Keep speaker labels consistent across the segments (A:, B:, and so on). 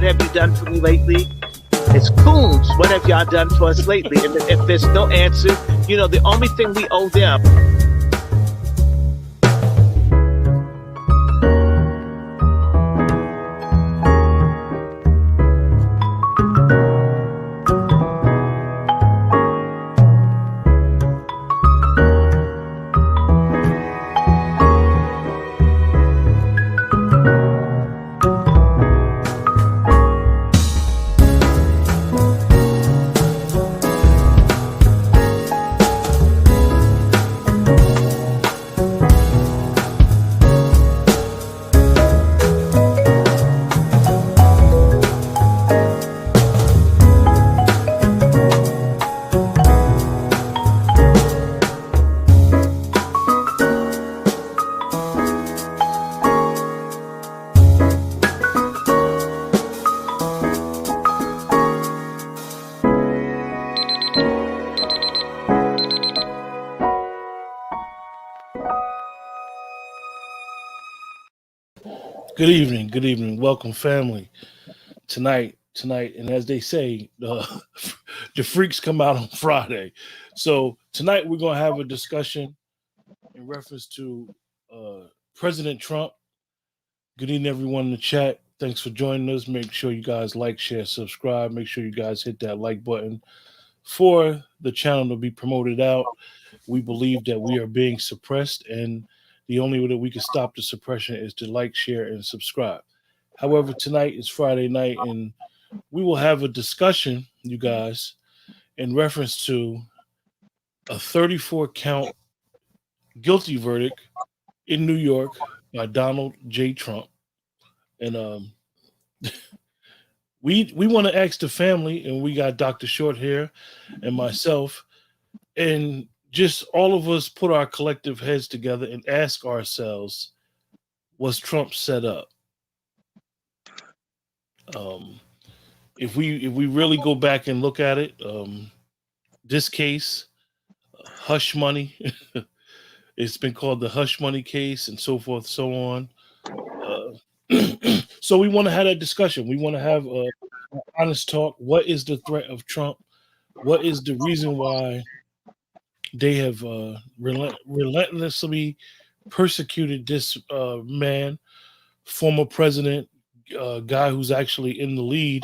A: what have you done for me lately? It's Coons, what have y'all done for us lately? And if there's no answer, the only thing we owe them.
B: Good evening. Welcome, family. Tonight, and as they say, the freaks come out on Friday. So tonight we're going to have a discussion in reference to President Trump. Good evening, everyone in the chat. Thanks for joining us. Make sure you guys like, share, subscribe. Make sure you guys hit that like button for the channel to be promoted out. We believe that we are being suppressed, and the only way that we can stop the suppression is to like, share, and subscribe. However, tonight is Friday night, and we will have a discussion, you guys, in reference to a 34-count guilty verdict in New York by Donald J. Trump. And we want to ask the family, and we got Dr. Short here and myself, and just all of us put our collective heads together and ask ourselves, was Trump set up? If we really go back and look at it, this case, hush money, it's been called the hush money case, and so forth, so on. So we want to have that discussion. We want to have an honest talk. What is the threat of Trump? What is the reason why they have relentlessly persecuted this man, former president, guy who's actually in the lead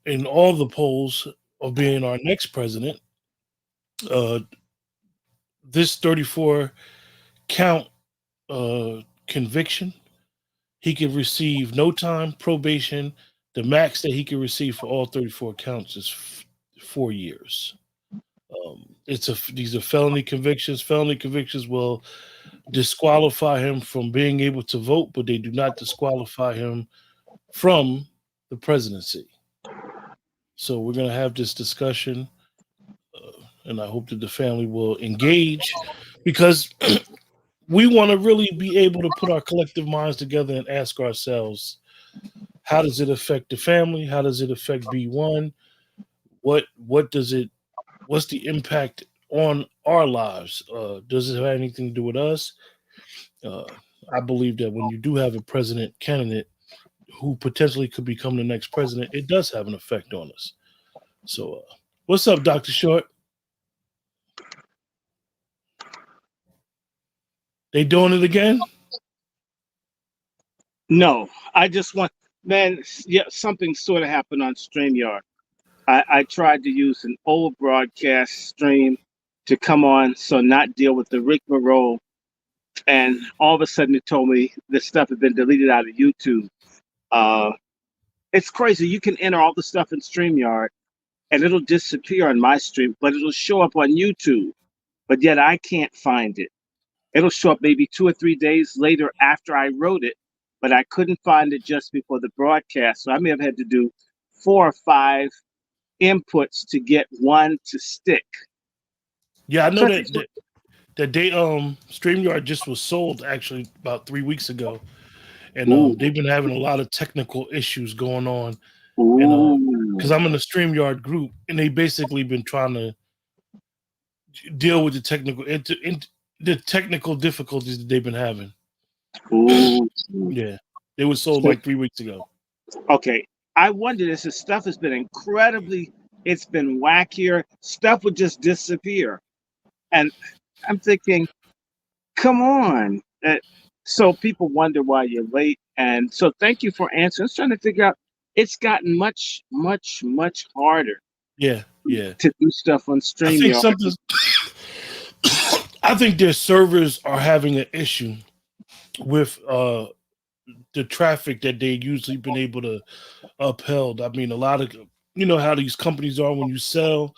B: in all the polls of being our next president? This 34-count conviction, he could receive no time, probation. The max that he could receive for all 34 counts is 4 years. These are felony convictions. Felony convictions will disqualify him from being able to vote, but they do not disqualify him from the presidency. So we're going to have this discussion, and I hope that the family will engage, because we want to really be able to put our collective minds together and ask ourselves, how does it affect the family? How does it affect B1? What's the impact on our lives? Does it have anything to do with us? I believe that when you do have a president candidate who potentially could become the next president, it does have an effect on us. So what's up, Dr. Short? They doing it again?
C: No, I just want, something sort of happened on StreamYard. I tried to use an old broadcast stream to come on, so not deal with the rigmarole. And all of a sudden it told me the stuff had been deleted out of YouTube. It's crazy. You can enter all the stuff in StreamYard and it'll disappear on my stream, but it'll show up on YouTube. But yet I can't find it. It'll show up maybe 2 or 3 days later after I wrote it, but I couldn't find it just before the broadcast. So I may have had to do 4 or 5 inputs to get one to stick.
B: Yeah, I know that they StreamYard just was sold actually about 3 weeks ago, and they've been having a lot of technical issues going on. Because I'm in the StreamYard group, and they basically been trying to deal with the technical difficulties that they've been having. Yeah, they were sold like 3 weeks ago.
C: Okay, I wonder, this stuff has been incredibly, it's been wackier. Stuff would just disappear. And I'm thinking, come on. So people wonder why you're late. And so thank you for answering. I was trying to figure out, it's gotten much, much, much harder
B: Yeah, yeah.
C: to do stuff on
B: I think
C: StreamYard.
B: something. I think their servers are having an issue with the traffic that they usually been able to upheld. I mean, a lot of how these companies are when you sell,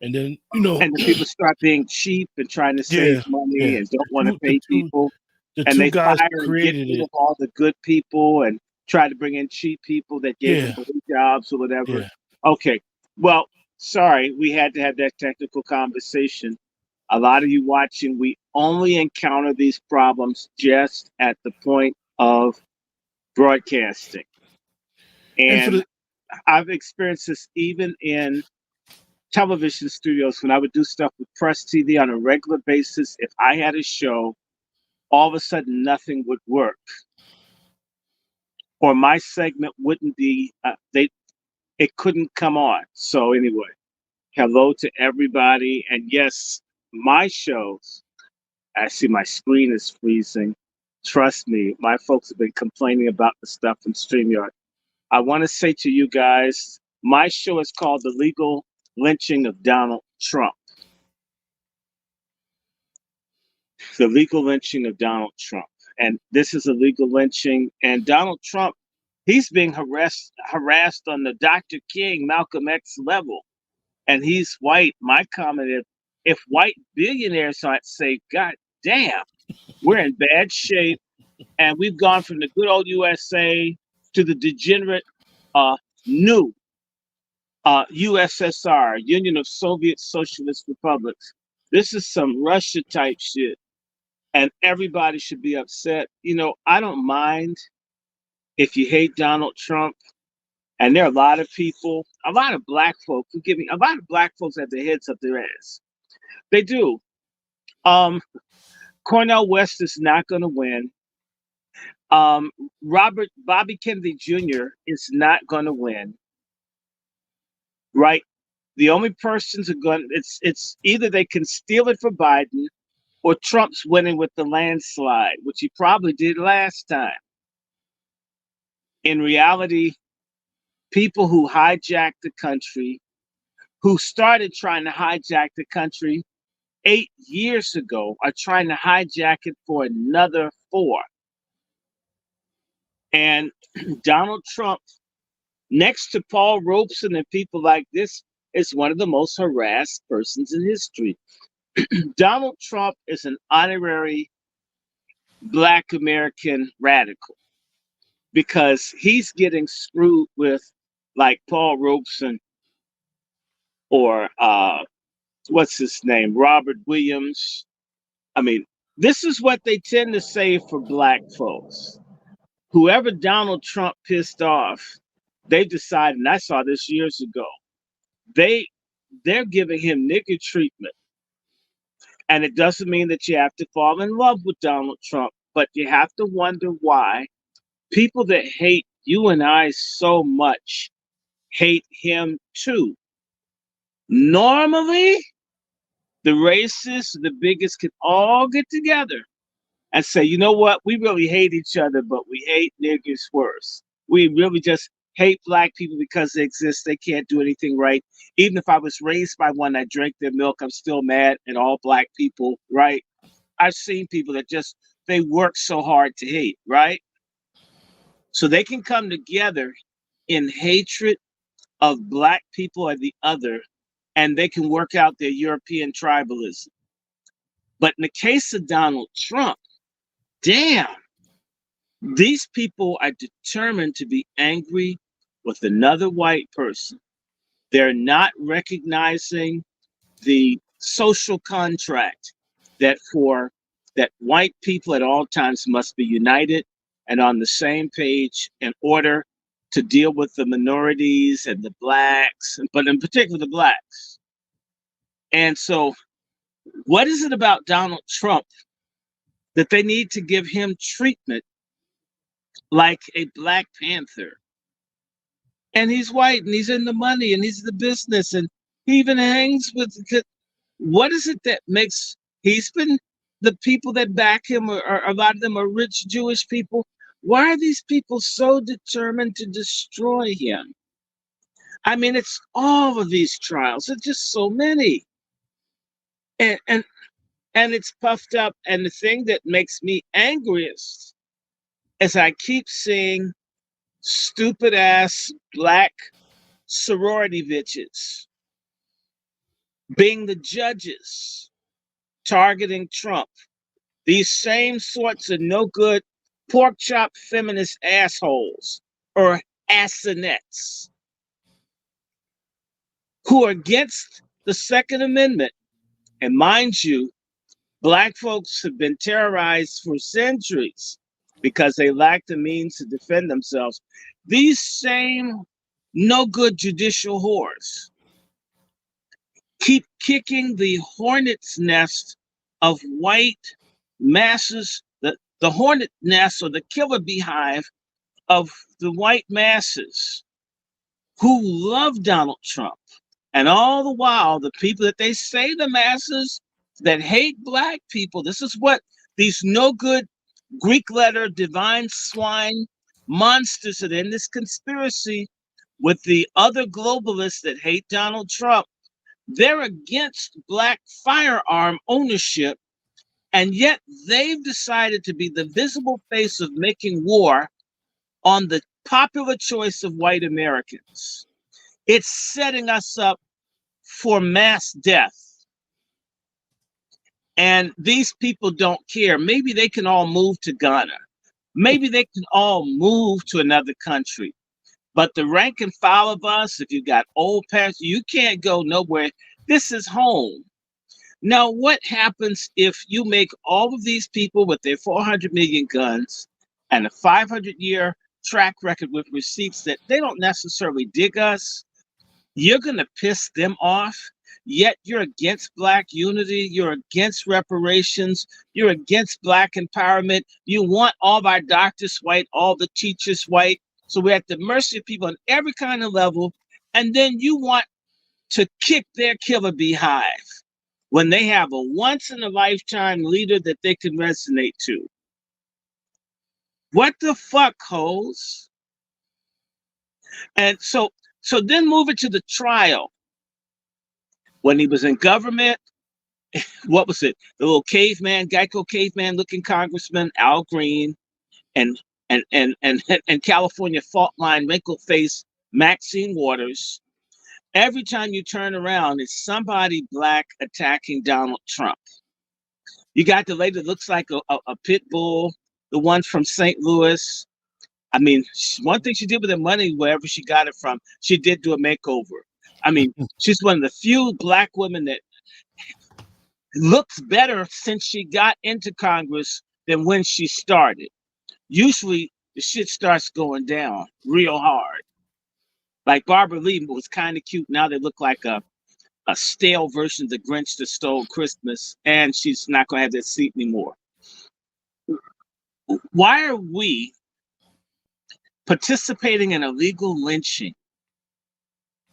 B: and then
C: And the people start being cheap and trying to save
B: yeah,
C: money
B: yeah.
C: and don't want to pay people.
B: The
C: And
B: two
C: they
B: guys
C: fire
B: who
C: and get
B: created
C: rid
B: it.
C: of all the good people and try to bring in cheap people that gave them
B: Yeah,
C: jobs or whatever.
B: yeah.
C: Okay. Well, sorry, we had to have that technical conversation. A lot of you watching, we only encounter these problems just at the point of broadcasting.
B: And for
C: And
B: the
C: I've experienced this even in television studios when I would do stuff with Press TV on a regular basis. If I had a show, all of a sudden nothing would work, or my segment wouldn't be. It couldn't come on. So anyway, hello to everybody, and yes, my shows. I see my screen is freezing. Trust me, my folks have been complaining about the stuff in StreamYard. I want to say to you guys, my show is called The Legal Lynching of Donald Trump. The legal lynching of Donald Trump. And this is a legal lynching. And Donald Trump, he's being harassed on the Dr. King, Malcolm X level. And he's white. My comment is, if white billionaires aren't safe, god damn, we're in bad shape. And we've gone from the good old USA to the degenerate new USSR, Union of Soviet Socialist Republics. This is some Russia type shit. And everybody should be upset. I don't mind if you hate Donald Trump. And there are a lot of people, a lot of black folks, forgive me, a lot of black folks have their heads up their ass. They do. Cornel West is not going to win. Bobby Kennedy Jr. is not going to win. Right? The only persons are going. It's either they can steal it for Biden, or Trump's winning with the landslide, which he probably did last time. In reality, people who hijacked the country, who started trying to hijack the country 8 years ago, are trying to hijack it for another 4. And Donald Trump, next to Paul Robeson and people like this, is one of the most harassed persons in history. Donald Trump is an honorary Black American radical because he's getting screwed with like Paul Robeson or what's his name, Robert Williams. I mean, this is what they tend to say for Black folks. Whoever Donald Trump pissed off, they've decided, and I saw this years ago, they're giving him nigger treatment. And it doesn't mean that you have to fall in love with Donald Trump, but you have to wonder why people that hate you and I so much hate him too. Normally, the racists, the bigots can all get together and say, you know what, we really hate each other, but we hate niggers worse. We really just hate Black people because they exist. They can't do anything right. Even if I was raised by one that drank their milk, I'm still mad at all Black people, right? I've seen people that they work so hard to hate, right? So they can come together in hatred of Black people or the other, and they can work out their European tribalism. But in the case of Donald Trump, damn, these people are determined to be angry with another white person. They're not recognizing the social contract that white people at all times must be united and on the same page in order to deal with the minorities and the Blacks, but in particular the Blacks. And so, what is it about Donald Trump that they need to give him treatment like a Black Panther? and he's white, and he's in the money, and he's in the business, and he even hangs with. What is it that makes he's been the people that back him are a lot of them are rich Jewish people? Why are these people so determined to destroy him? I mean, it's all of these trials. It's just so many, and it's puffed up. And the thing that makes me angriest is I keep seeing stupid ass black sorority bitches being the judges, targeting Trump. These same sorts of no good pork chop feminist assholes or assinettes who are against the Second Amendment. And mind you, black folks have been terrorized for centuries because they lack the means to defend themselves. These same no good judicial whores keep kicking the hornet's nest of white masses, the hornet nest or the killer beehive of the white masses who love Donald Trump. And all the while, the people that they say the masses that hate black people, this is what these no good Greek letter divine swine monsters that are in this conspiracy with the other globalists that hate Donald Trump. They're against black firearm ownership, and yet they've decided to be the visible face of making war on the popular choice of white Americans. It's setting us up for mass death. And these people don't care. Maybe they can all move to Ghana. Maybe they can all move to another country. But the rank and file of us, if you got old parents, you can't go nowhere. This is home. Now, what happens if you make all of these people with their 400 million guns and a 500-year track record with receipts that they don't necessarily dig us? You're going to piss them off, yet you're against black unity, you're against reparations, you're against black empowerment. You want all of our doctors white, all the teachers white. So we're at the mercy of people on every kind of level. And then you want to kick their killer beehive when they have a once-in-a-lifetime leader that they can resonate to. What the fuck, hoes? And so then move it to the trial. When he was in government, what was it? The little caveman, Geico caveman looking congressman, Al Green, and California fault line wrinkled face Maxine Waters. Every time you turn around, it's somebody black attacking Donald Trump. You got the lady that looks like a pit bull, the one from St. Louis. I mean, one thing she did with her money, wherever she got it from, she did do a makeover. I mean, she's one of the few black women that looks better since she got into Congress than when she started. Usually, the shit starts going down real hard. Like Barbara Lee was kind of cute. Now they look like a stale version of the Grinch that stole Christmas, and she's not going to have that seat anymore. Why are we participating in illegal lynching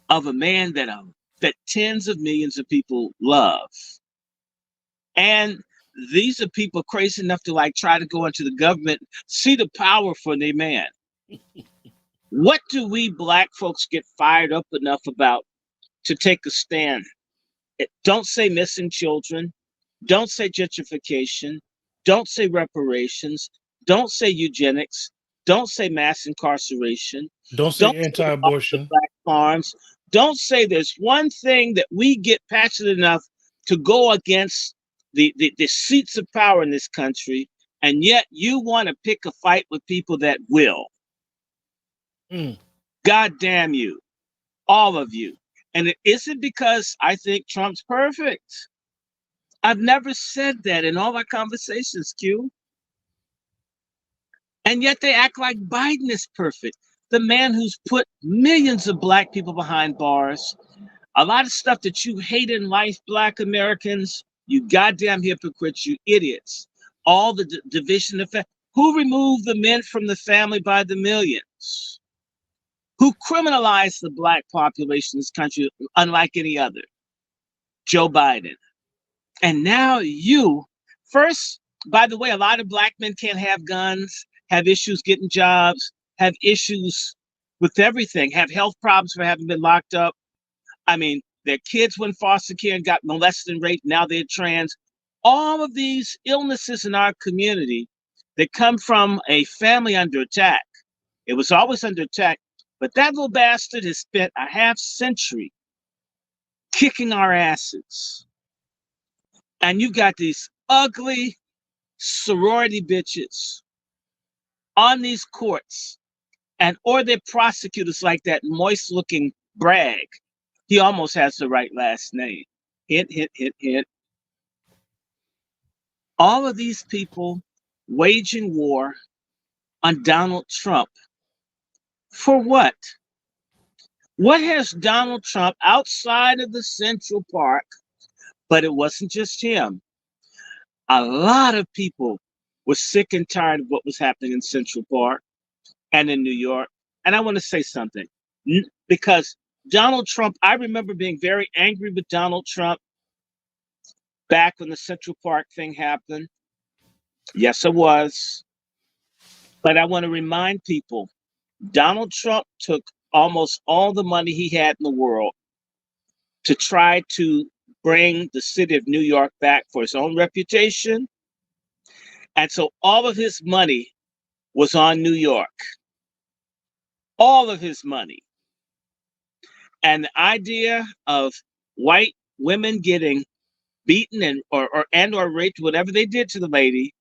C: of a man that tens of millions of people love? And these are people crazy enough to like try to go into the government, see the power for their man. What do we black folks get fired up enough about to take a stand? Don't say missing children. Don't say gentrification. Don't say reparations. Don't say eugenics. Don't say mass incarceration.
B: Don't say anti-abortion.
C: Black farms. Don't say there's one thing that we get passionate enough to go against the seats of power in this country, and yet you want to pick a fight with people that will. God damn you, all of you. And it isn't because I think Trump's perfect. I've never said that in all our conversations, Q. And yet they act like Biden is perfect. The man who's put millions of black people behind bars. A lot of stuff that you hate in life, black Americans, you goddamn hypocrites, you idiots. All the division of who removed the men from the family by the millions? who criminalized the black population in this country unlike any other, Joe Biden. And now first, by the way, a lot of black men can't have guns, have issues getting jobs, have issues with everything, have health problems for having been locked up. I mean, their kids went foster care and got molested and raped. Now they're trans. All of these illnesses in our community that come from a family under attack. It was always under attack, but that little bastard has spent a half century kicking our asses. And you've got these ugly sorority bitches on these courts, or they're prosecutors like that moist-looking Bragg. He almost has the right last name. Hint, hint, hint, hint. All of these people waging war on Donald Trump. For what? What has Donald Trump outside of the Central Park? But it wasn't just him. A lot of people were sick and tired of what was happening in Central Park and in New York. And I want to say something, because Donald Trump, I remember being very angry with Donald Trump back when the Central Park thing happened. Yes, I was. But I want to remind people, Donald Trump took almost all the money he had in the world to try to bring the city of New York back for his own reputation. And so all of his money was on New York. All of his money. And the idea of white women getting beaten or raped, whatever they did to the lady,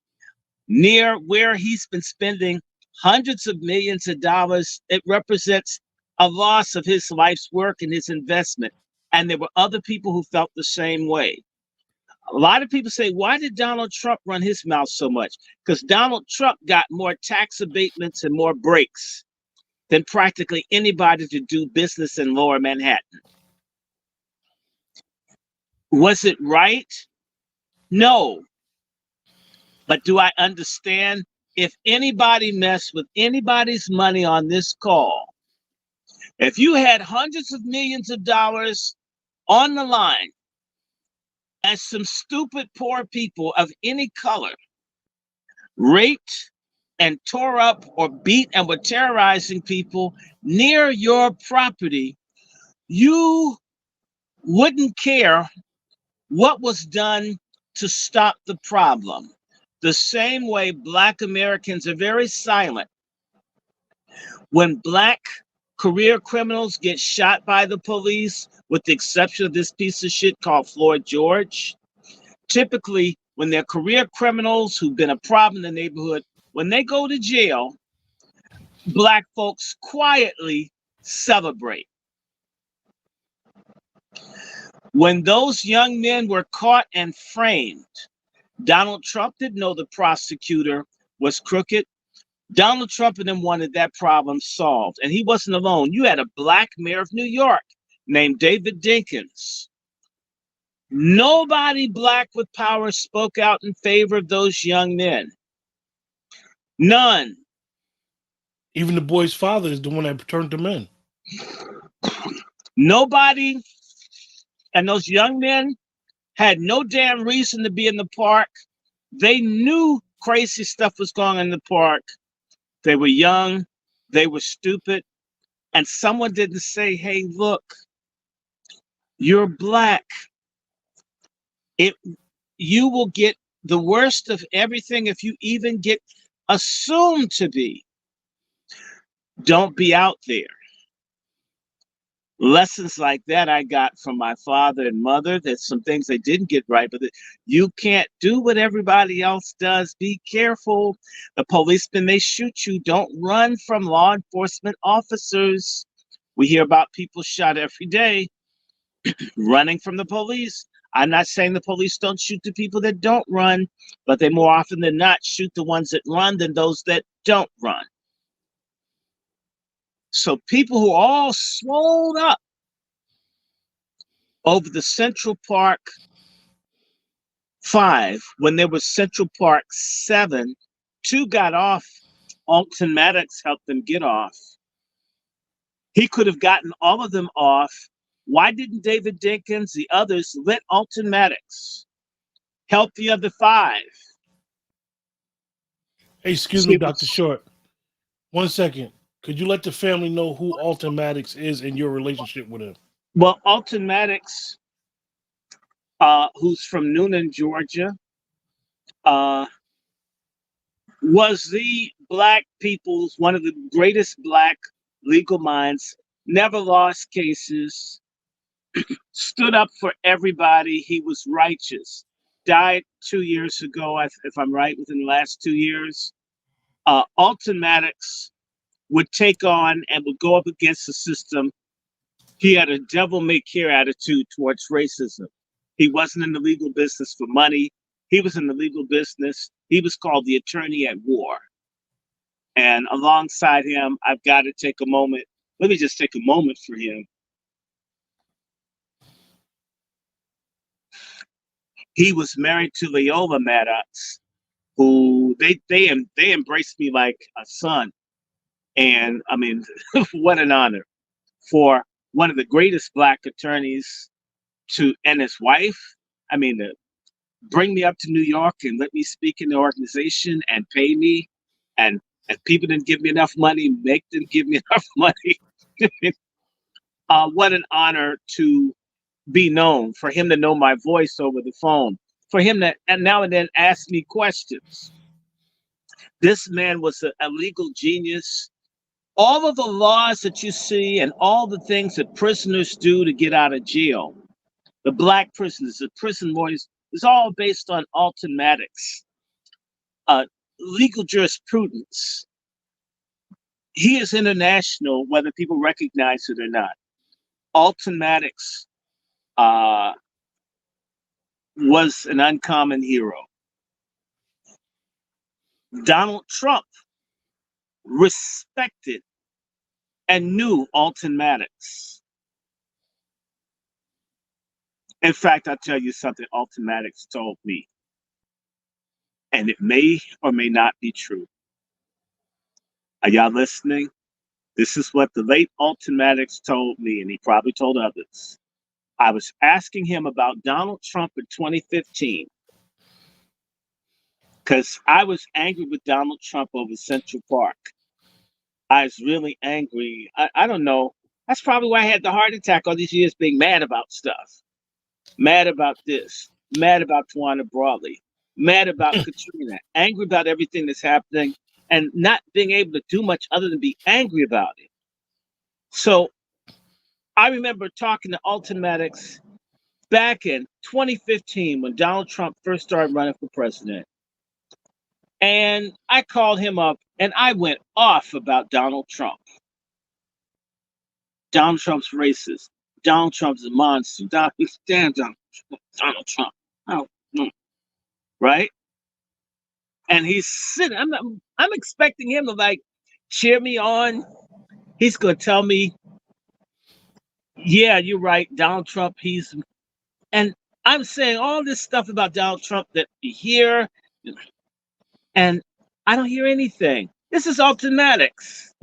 C: near where he's been spending hundreds of millions of dollars, it represents a loss of his life's work and his investment. And there were other people who felt the same way. A lot of people say, why did Donald Trump run his mouth so much? Because Donald Trump got more tax abatements and more breaks than practically anybody to do business in Lower Manhattan. Was it right? No. But do I understand if anybody messed with anybody's money on this call? If you had hundreds of millions of dollars on the line and some stupid poor people of any color raped and tore up or beat and were terrorizing people near your property, you wouldn't care what was done to stop the problem. The same way Black Americans are very silent when Black career criminals get shot by the police, with the exception of this piece of shit called Floyd George. Typically, when they're career criminals who've been a problem in the neighborhood, when they go to jail, Black folks quietly celebrate. When those young men were caught and framed, Donald Trump didn't know the prosecutor was crooked. Donald Trump and them wanted that problem solved, and he wasn't alone. You had a Black mayor of New York named David Dinkins. Nobody Black with power spoke out in favor of those young men. None.
B: Even the boy's father is the one that turned them in.
C: Nobody. And those young men had no damn reason to be in the park. They knew crazy stuff was going on in the park. They were young. They were stupid. And someone didn't say, hey, look, you're Black. You will get the worst of everything if you even get assumed to be. Don't be out there. Lessons like that I got from my father and mother. There's some things they didn't get right, but you can't do what everybody else does. Be careful. The policemen may shoot you. Don't run from law enforcement officers. We hear about people shot every day running from the police. I'm not saying the police don't shoot the people that don't run, but they more often than not shoot the ones that run than those that don't run. So people who are all swole up over the Central Park 5, when there was Central Park 7, 2 got off. Alton Maddox helped them get off. He could have gotten all of them off. Why didn't David Dinkins, the others, let Alton Maddox help the other five?
B: Hey, excuse me, Dr. Short. 1 second. Could you let the family know who Alton Maddox is in your relationship with him?
C: Well, Alton Maddox, who's from Noonan, Georgia, was the black people's, one of the greatest black legal minds, never lost cases, stood up for everybody. He was righteous. Died 2 years ago, if I'm right, within the last 2 years. Alton Maddox would take on and would go up against the system. He had a devil-may-care attitude towards racism. He wasn't in the legal business for money. He was in the legal business. He was called the attorney at war. And alongside him, I've got to take a moment. Let me just take a moment for him. He was married to Leola Maddox, who they embraced me like a son. And I mean, what an honor for one of the greatest black attorneys and his wife. I mean, to bring me up to New York and let me speak in the organization and pay me, and people didn't give me enough money, Meg didn't give me enough money. What an honor to be known, for him to know my voice over the phone, for him to and now and then ask me questions. This man was a legal genius. All of the laws that you see and all the things that prisoners do to get out of jail, the black prisoners, the prison lawyers, is all based on Alton Maddox. Legal jurisprudence. He is international, whether people recognize it or not. Alton Maddox was an uncommon hero. Donald Trump respected and knew Alton Maddox. In fact, I'll tell you something Alton Maddox told me, and it may or may not be true. Are y'all listening? This is what the late Alton Maddox told me, and he probably told others. I was asking him about Donald Trump in 2015 because I was angry with Donald Trump over Central Park. I was really angry. I don't know. That's probably why I had the heart attack all these years, being mad about stuff. Mad about this. Mad about Tawana Brawley. Mad about Katrina. Angry about everything that's happening and not being able to do much other than be angry about it. So I remember talking to Alton Maddox back in 2015 when Donald Trump first started running for president. And I called him up and I went off about Donald Trump. Donald Trump's racist. Donald Trump's a monster. Donald Trump. Oh, right? And he's sitting. I'm expecting him to like cheer me on. He's gonna tell me, yeah, you're right, Donald Trump. And I'm saying all this stuff about Donald Trump that you hear, and I don't hear anything. This is Alton Maddox,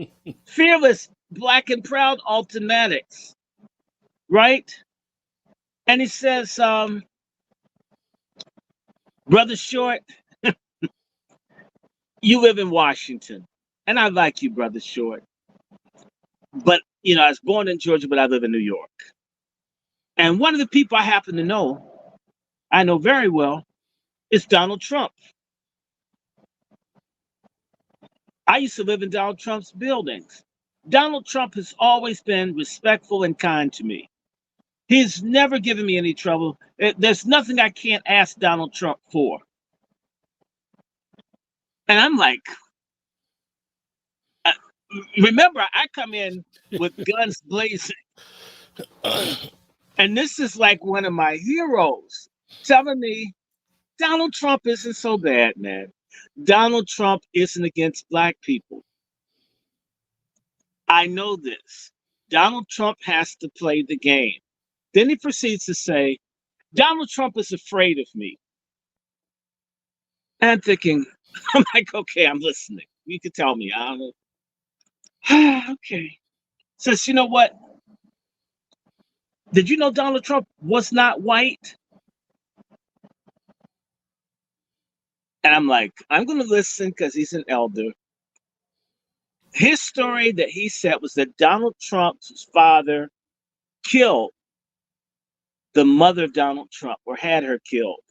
C: fearless, black and proud Alton Maddox, right? And he says, Brother Short, you live in Washington, and I like you, Brother Short. But, you know, I was born in Georgia, but I live in New York. And one of the people I happen to know, I know very well, is Donald Trump. I used to live in Donald Trump's buildings. Donald Trump has always been respectful and kind to me. He's never given me any trouble. There's nothing I can't ask Donald Trump for. And I'm like, remember, I come in with guns blazing. And this is like one of my heroes telling me Donald Trump isn't so bad, man. Donald Trump isn't against black people. I know this. Donald Trump has to play the game. Then he proceeds to say, Donald Trump is afraid of me. And I'm thinking, I'm like, okay, I'm listening. You can tell me. I don't know. Okay. Says, you know what? Did you know Donald Trump was not white? And I'm like, I'm going to listen because he's an elder. His story that he said was that Donald Trump's father killed the mother of Donald Trump, or had her killed,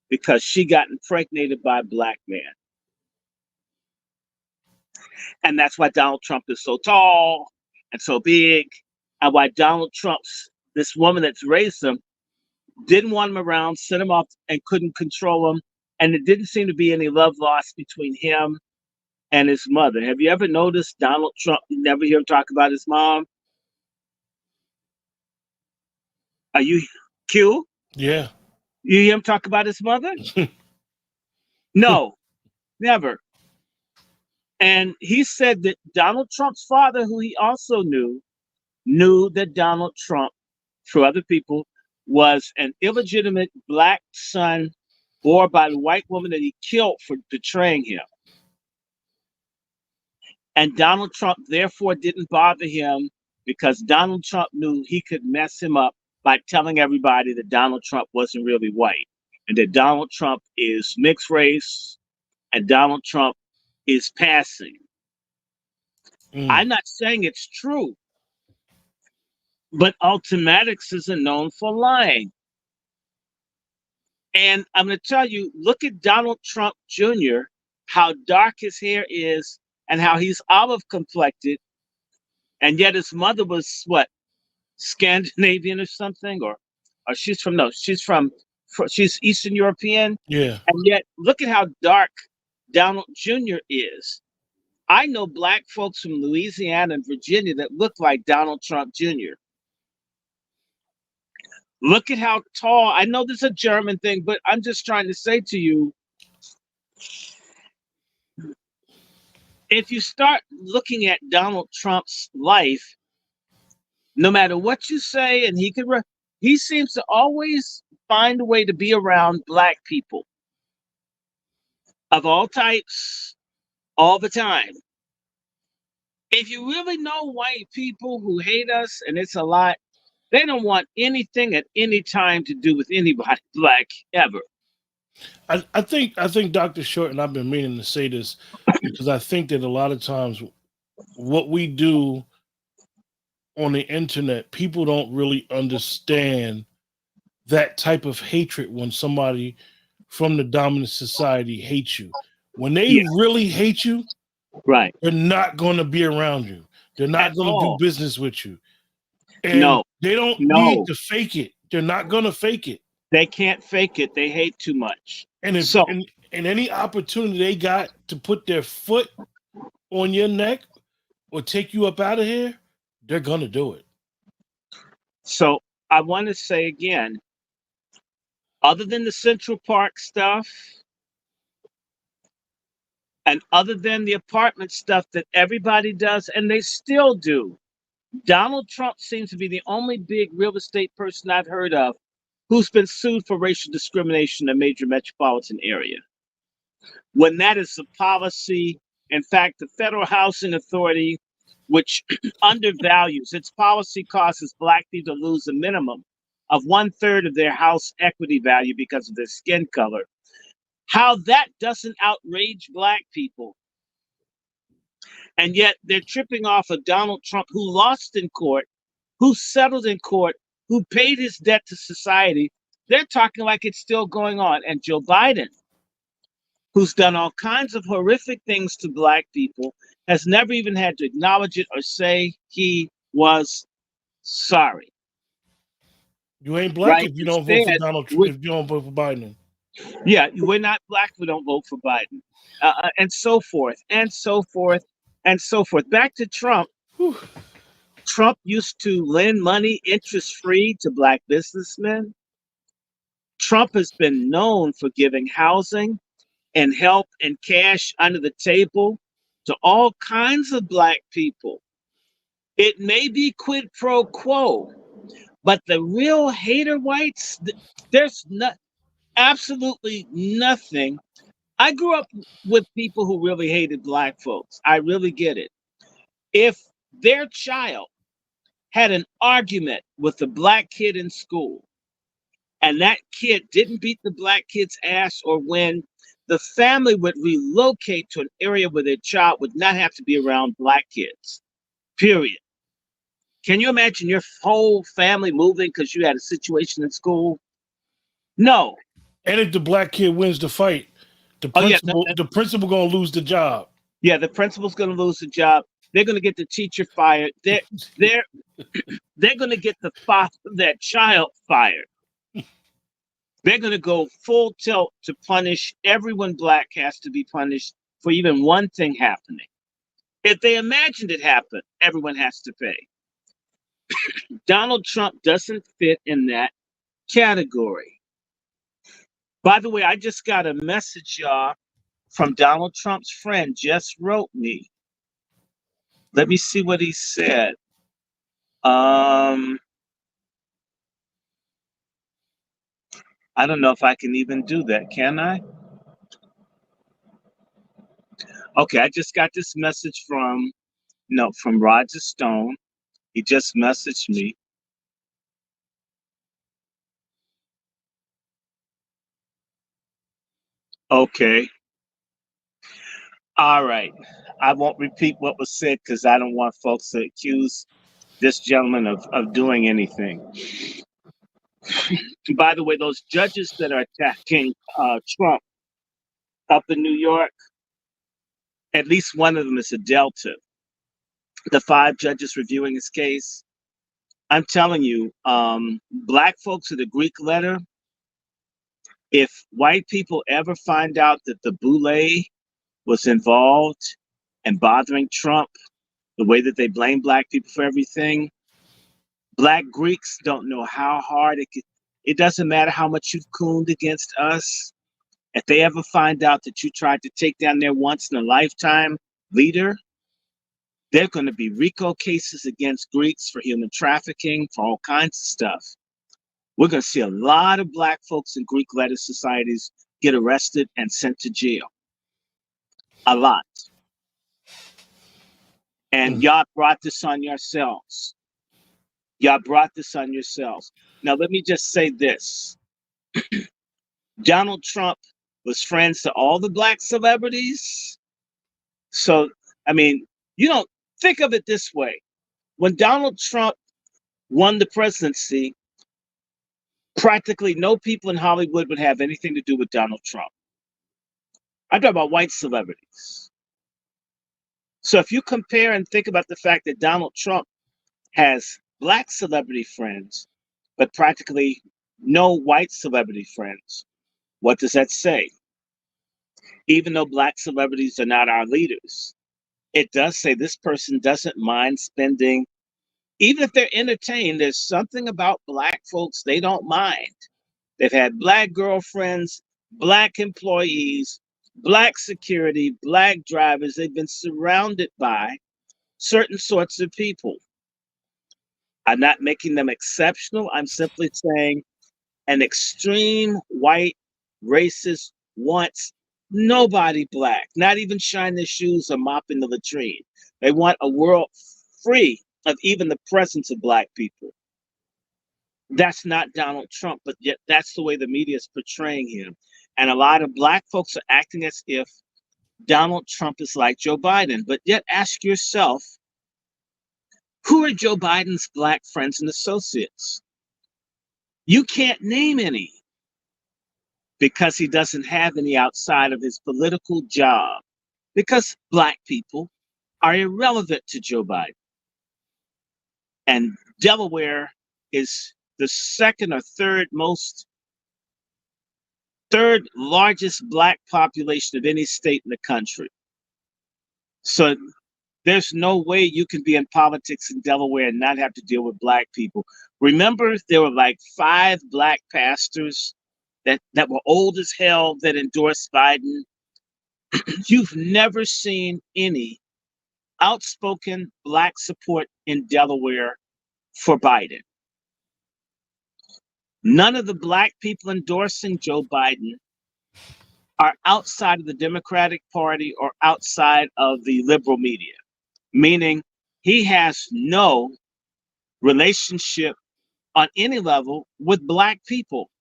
C: because she got impregnated by a black man. And that's why Donald Trump is so tall and so big, and why Donald Trump's, this woman that's raised him, didn't want him around, sent him off, and couldn't control him. And it didn't seem to be any love lost between him and his mother. Have you ever noticed Donald Trump, you never hear him talk about his mom? Are you Q?
B: Yeah.
C: You hear him talk about his mother? No, never. And he said that Donald Trump's father, who he also knew that Donald Trump, for other people, was an illegitimate black son born by the white woman that he killed for betraying him. And Donald Trump therefore didn't bother him because Donald Trump knew he could mess him up by telling everybody that Donald Trump wasn't really white, and that Donald Trump is mixed race, and Donald Trump is passing. I'm not saying it's true, but Ultimatics isn't known for lying. And I'm going to tell you, look at Donald Trump Jr., how dark his hair is and how he's olive complected. And yet his mother was what, Scandinavian or something, or she's Eastern European.
B: Yeah.
C: And yet look at how dark Donald Jr. is. I know black folks from Louisiana and Virginia that look like Donald Trump Jr. Look at how tall. I know this is a German thing, but I'm just trying to say to you, if you start looking at Donald Trump's life, no matter what you say, and he seems to always find a way to be around black people of all types, all the time. If you really know white people who hate us, and it's a lot, they don't want anything at any time to do with anybody black ever.
B: I think Dr. Short, and I've been meaning to say this because I think that a lot of times what we do on the internet, people don't really understand that type of hatred when somebody from the dominant society hates you. When they really hate you,
C: right,
B: they're not going to be around you. They're not going to do business with you. And they don't need to fake it. They're not going to fake it.
C: They can't fake it. They hate too much.
B: And if and any opportunity they got to put their foot on your neck or take you up out of here, they're going to do it.
C: So I want to say again, other than the Central Park stuff, and other than the apartment stuff that everybody does, and they still do, Donald Trump seems to be the only big real estate person I've heard of who's been sued for racial discrimination in a major metropolitan area. When that is the policy, in fact, the Federal Housing Authority, which undervalues its policy, causes black people to lose a minimum of 1/3 of their house equity value because of their skin color. How that doesn't outrage black people. And yet they're tripping off of Donald Trump, who lost in court, who settled in court, who paid his debt to society. They're talking like it's still going on. And Joe Biden, who's done all kinds of horrific things to black people, has never even had to acknowledge it or say he was sorry.
B: You ain't black if you don't vote for Donald Trump, if you don't vote for Biden.
C: Yeah, we're not black if we don't vote for Biden. And so forth, and so forth, and so forth. Back to Trump.
B: Whew.
C: Trump used to lend money interest-free to black businessmen. Trump has been known for giving housing and help and cash under the table to all kinds of black people. It may be quid pro quo, but the real hater whites, there's absolutely nothing. I grew up with people who really hated black folks. I really get it. If their child had an argument with a black kid in school, and that kid didn't beat the black kid's ass or win, the family would relocate to an area where their child would not have to be around black kids. Period. Can you imagine your whole family moving because you had a situation in school? No.
B: And if the black kid wins the fight, the principal gonna lose the job.
C: Yeah, the principal's gonna lose the job. They're gonna get the teacher fired. They're gonna get the father of that child fired. They're gonna go full tilt to punish everyone black has to be punished for even one thing happening. If they imagined it happen, everyone has to pay. Donald Trump doesn't fit in that category. By the way, I just got a message, y'all, from Donald Trump's friend, just wrote me. Let me see what he said. I don't know if I can even do that, can I? Okay, I just got this message from Roger Stone. He just messaged me. Okay. All right. I won't repeat what was said because I don't want folks to accuse this gentleman of doing anything. By the way, those judges that are attacking Trump up in New York, at least one of them is a Delta. The 5 judges reviewing his case. I'm telling you, black folks with a Greek letter, if white people ever find out that the boule was involved and bothering Trump, the way that they blame black people for everything, black Greeks don't know how hard it doesn't matter how much you've cooned against us. If they ever find out that you tried to take down their once in a lifetime leader, they're going to be RICO cases against Greeks for human trafficking, for all kinds of stuff. We're going to see a lot of black folks in Greek letter societies get arrested and sent to jail. A lot. And y'all brought this on yourselves. Y'all brought this on yourselves. Now, let me just say this. Donald Trump was friends to all the black celebrities. So, I mean, you don't think of it this way. When Donald Trump won the presidency, practically no people in Hollywood would have anything to do with Donald Trump. I'm talking about white celebrities. So if you compare and think about the fact that Donald Trump has black celebrity friends, but practically no white celebrity friends, what does that say? Even though black celebrities are not our leaders, it does say this person doesn't mind spending, even if they're entertained, there's something about black folks they don't mind. They've had black girlfriends, black employees, black security, black drivers. They've been surrounded by certain sorts of people. I'm not making them exceptional. I'm simply saying an extreme white racist wants nobody black, not even shine their shoes or mop in the latrine. They want a world free of even the presence of black people. That's not Donald Trump, but yet that's the way the media is portraying him. And a lot of black folks are acting as if Donald Trump is like Joe Biden. But yet ask yourself, who are Joe Biden's black friends and associates? You can't name any because he doesn't have any outside of his political job, because black people are irrelevant to Joe Biden. And Delaware is the second or third largest black population of any state in the country. So there's no way you can be in politics in Delaware and not have to deal with black people. Remember, there were like 5 black pastors that were old as hell that endorsed Biden. You've never seen any outspoken black support in Delaware for Biden. None of the black people endorsing Joe Biden are outside of the Democratic Party or outside of the liberal media, meaning he has no relationship on any level with Black people.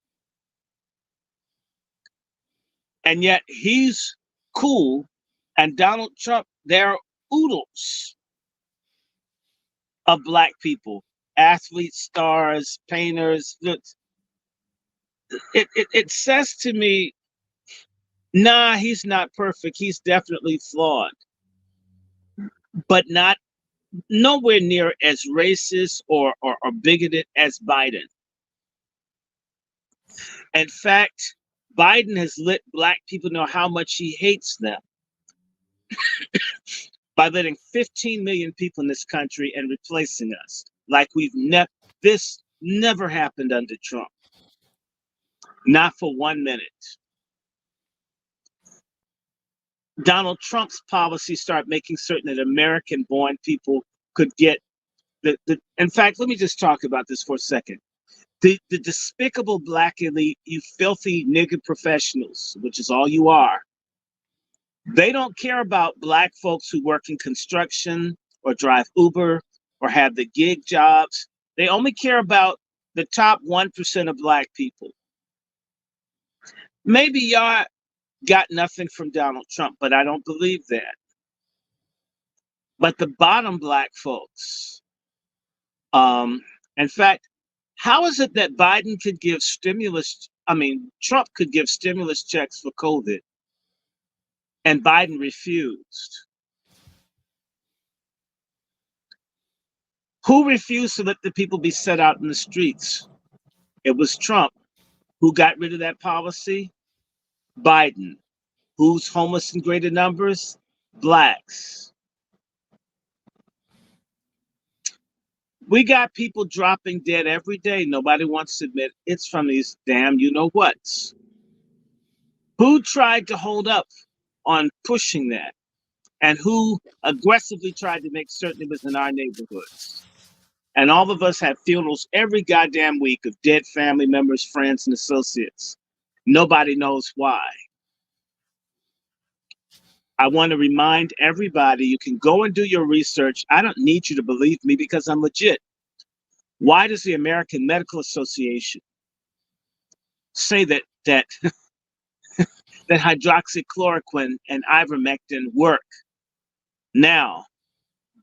C: And yet he's cool, and Donald Trump, there are oodles of Black people, athletes, stars, painters. It says to me, nah, he's not perfect. He's definitely flawed, but not nowhere near as racist or bigoted as Biden. In fact, Biden has let Black people know how much he hates them by letting 15 million people in this country and replacing us like this never happened under Trump. Not for 1 minute. Donald Trump's policies start making certain that American-born people could get in fact, let me just talk about this for a second. The despicable Black elite, you filthy nigger professionals, which is all you are, they don't care about Black folks who work in construction or drive Uber or have the gig jobs. They only care about the top 1% of Black people. Maybe y'all got nothing from Donald Trump, but I don't believe that. But the bottom Black folks, in fact, how is it that Trump could give stimulus checks for COVID and Biden refused? Who refused to let the people be set out in the streets? It was Trump. Who got rid of that policy? Biden. Who's homeless in greater numbers? Blacks. We got people dropping dead every day. Nobody wants to admit it's from these damn you-know-whats. Who tried to hold up on pushing that? And who aggressively tried to make certain it was in our neighborhoods? And all of us have funerals every goddamn week of dead family members, friends, and associates. Nobody knows why. I want to remind everybody, you can go and do your research. I don't need you to believe me because I'm legit. Why does the American Medical Association say that that hydroxychloroquine and ivermectin work now?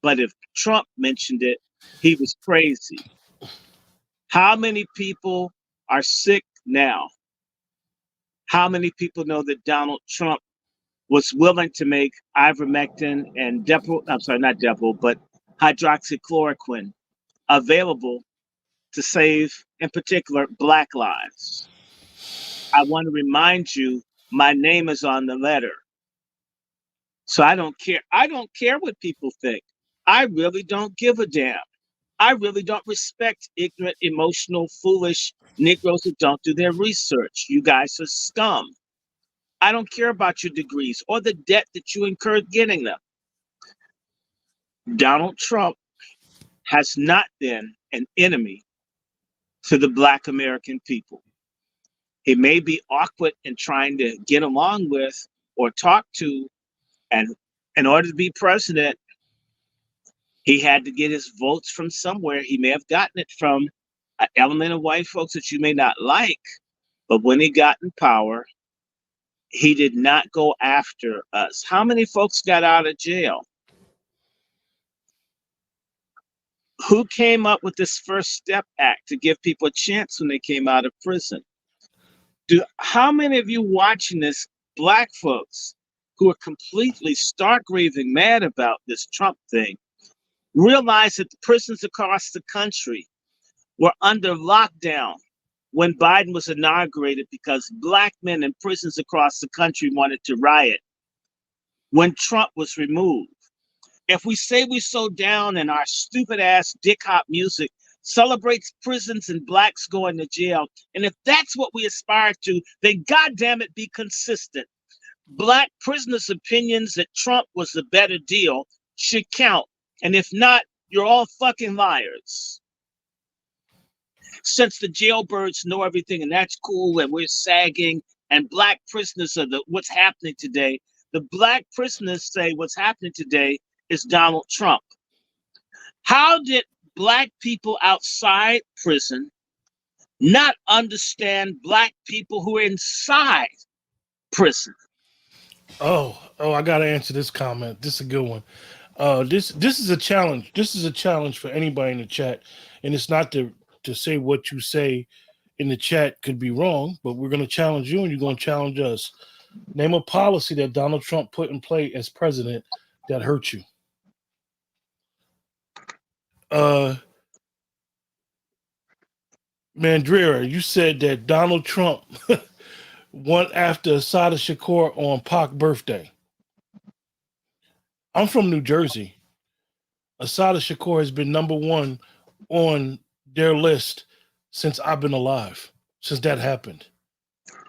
C: But if Trump mentioned it, he was crazy. How many people are sick now? How many people know that Donald Trump was willing to make ivermectin and hydroxychloroquine available to save, in particular, Black lives? I want to remind you, my name is on the letter. So I don't care. I don't care what people think. I really don't give a damn. I really don't respect ignorant, emotional, foolish Negroes who don't do their research. You guys are scum. I don't care about your degrees or the debt that you incurred getting them. Donald Trump has not been an enemy to the Black American people. He may be awkward in trying to get along with or talk to, and in order to be president, he had to get his votes from somewhere. He may have gotten it from an element of white folks that you may not like, but when he got in power, he did not go after us. How many folks got out of jail? Who came up with this First Step Act to give people a chance when they came out of prison? How many of you watching this, Black folks, who are completely stark raving mad about this Trump thing, realize that the prisons across the country were under lockdown when Biden was inaugurated because Black men in prisons across the country wanted to riot when Trump was removed? If we say we're so down and our stupid ass dick hop music celebrates prisons and Blacks going to jail, and if that's what we aspire to, then goddamn it, be consistent. Black prisoners' opinions that Trump was the better deal should count. And if not, you're all fucking liars. Since the jailbirds know everything and that's cool and we're sagging and Black prisoners are what's happening today, the Black prisoners say what's happening today is Donald Trump. How did black people outside prison not understand black people who are inside prison?
B: Oh, I gotta answer this comment. This is a good one. This is a challenge. This is a challenge for anybody in the chat, and it's not to say what you say in the chat could be wrong, but we're gonna challenge you, and you're gonna challenge us. Name a policy that Donald Trump put in play as president that hurt you. Mandrera, you said that Donald Trump went after Asada Shakur on Pac's birthday. I'm from New Jersey. Asada Shakur has been number one on their list since I've been alive, since that happened.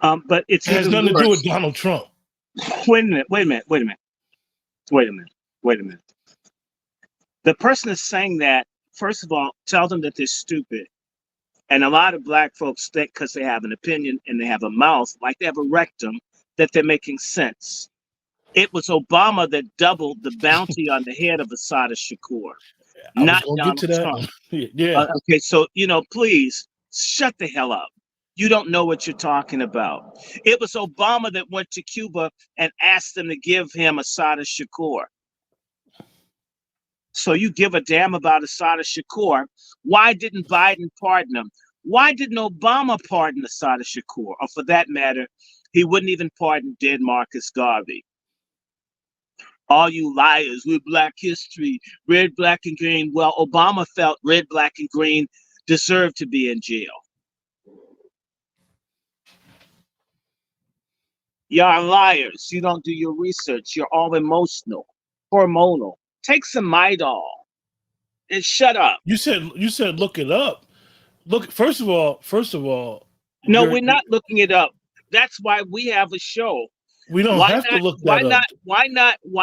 C: But it
B: has nothing to do with Donald Trump.
C: Wait a minute. The person is saying that, first of all, tell them that they're stupid. And a lot of black folks think because they have an opinion and they have a mouth, like they have a rectum, that they're making sense. It was Obama that doubled the bounty on the head of Asada Shakur, not Donald Trump.
B: Yeah.
C: Okay, so, please shut the hell up. You don't know what you're talking about. It was Obama that went to Cuba and asked them to give him Asada Shakur. So you give a damn about Asada Shakur. Why didn't Biden pardon him? Why didn't Obama pardon Asada Shakur? Or for that matter, he wouldn't even pardon dead Marcus Garvey. All you liars with black history, red, black, and green. Well, Obama felt red, black, and green deserved to be in jail. Y'all liars. You don't do your research. You're all emotional, hormonal. Take some Midol and shut up.
B: You said look it up. Look, first of all.
C: No, we're not looking it up. That's why we have a show.
B: We don't have to look that up.
C: Why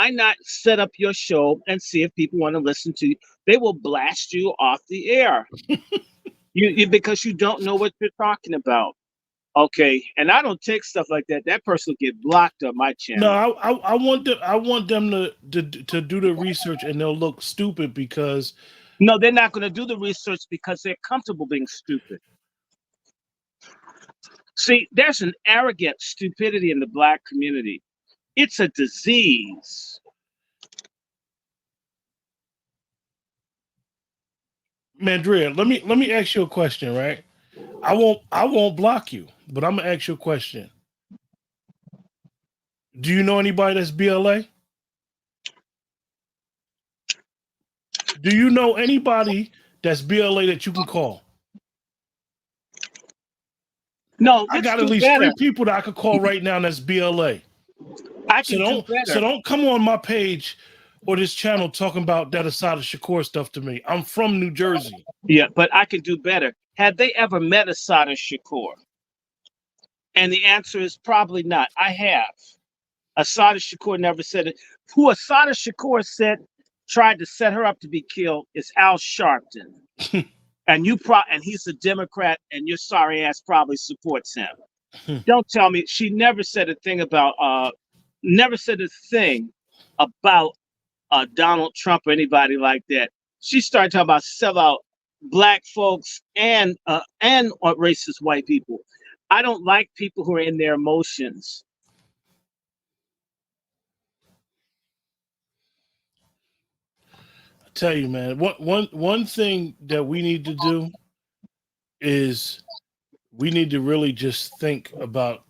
C: not set up your show and see if people want to listen to you? They will blast you off the air. you because you don't know what you're talking about. Okay, and I don't take stuff like that. That person will get blocked on my channel.
B: No, I want them to do the research, and they'll look stupid because.
C: No, they're not going to do the research because they're comfortable being stupid. See, there's an arrogant stupidity in the black community. It's a disease.
B: Mandria, let me ask you a question, right? I won't block you, but I'm gonna ask you a question. Do you know anybody that's BLA? Do you know anybody that's BLA that you can call?
C: No,
B: I got at least 3 people that I could call right now that's BLA. So don't come on my page or this channel talking about that Asada Shakur stuff to me. I'm from New Jersey.
C: Yeah, but I can do better. Have they ever met Asada Shakur? And the answer is probably not. I have. Asada Shakur never said it. Who Asada Shakur said tried to set her up to be killed is Al Sharpton. And he's a Democrat, and your sorry ass probably supports him. Don't tell me she never said a thing about Donald Trump or anybody like that. She started talking about sellout black folks and racist white people. I don't like people who are in their emotions.
B: I tell you, man, one thing that we need to do is we need to really just think about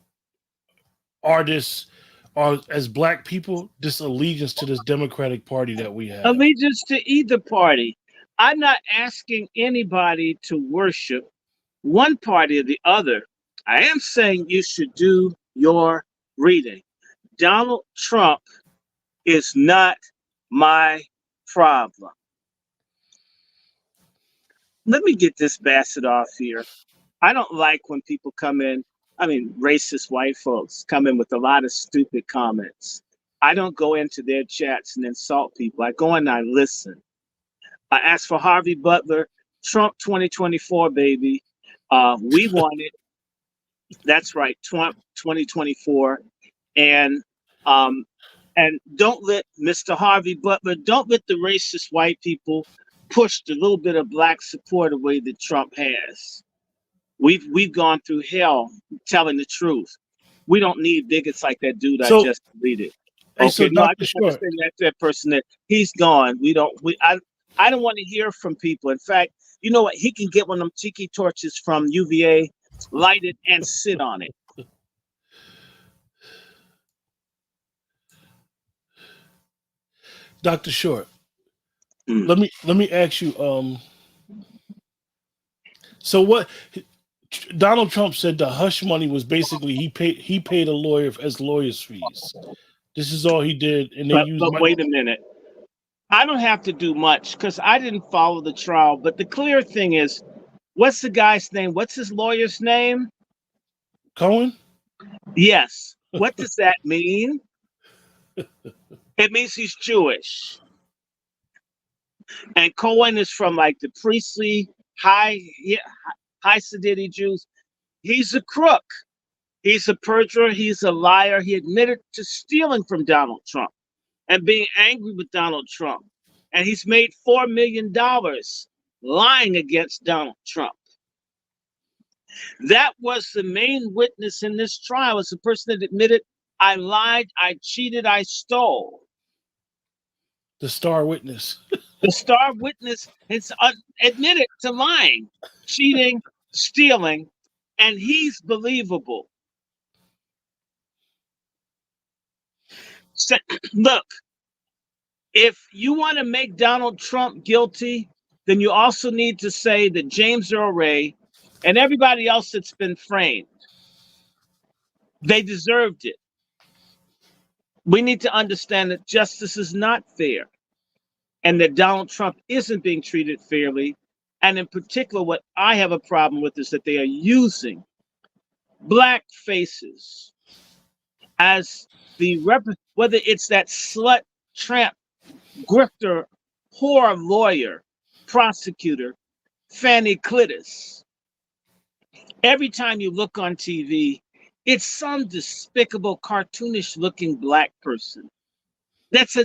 B: artists or as black people, this allegiance to this Democratic Party that we have.
C: Allegiance to either party. I'm not asking anybody to worship one party or the other. I am saying you should do your reading. Donald Trump is not my problem. Let me get this bastard off here. I don't like when people come in, racist white folks come in with a lot of stupid comments. I don't go into their chats and insult people. I go in and I listen. I asked for Harvey Butler, Trump 2024, baby. We want it. That's right, Trump 2024. And don't let Mr. Harvey Butler, don't let the racist white people pushed a little bit of black support away that Trump has. We've gone through hell telling the truth. We don't need bigots like that dude I
B: So,
C: just deleted.
B: hey, so
C: Okay, no, I
B: Dr.
C: just want to
B: Short,
C: say that person that he's gone. I don't want to hear from people. In fact, you know what? He can get one of them tiki torches from UVA, light it, and sit on it.
B: Dr. Short, let me ask you. So what? Donald Trump said the hush money was basically he paid a lawyer as lawyer's fees. This is all he did, and they used
C: But wait a minute. I don't have to do much because I didn't follow the trial. But the clear thing is, what's the guy's name? What's his lawyer's name?
B: Cohen.
C: Yes. What does that mean? It means he's Jewish. And Cohen is from like the priestly high Hasidic Jews. He's a crook. He's a perjurer. He's a liar. He admitted to stealing from Donald Trump and being angry with Donald Trump. And he's made $4 million lying against Donald Trump. That was the main witness in this trial, is the person that admitted, I lied, I cheated, I stole.
B: The star witness.
C: The star witness has admitted to lying, cheating, stealing, and he's believable. So, look, if you want to make Donald Trump guilty, then you also need to say that James Earl Ray and everybody else that's been framed, they deserved it. We need to understand that justice is not fair and that Donald Trump isn't being treated fairly. And in particular, what I have a problem with is that they are using black faces as whether it's that slut, tramp, grifter, whore lawyer, prosecutor, Fanny Clitis. Every time you look on TV, it's some despicable, cartoonish looking black person that's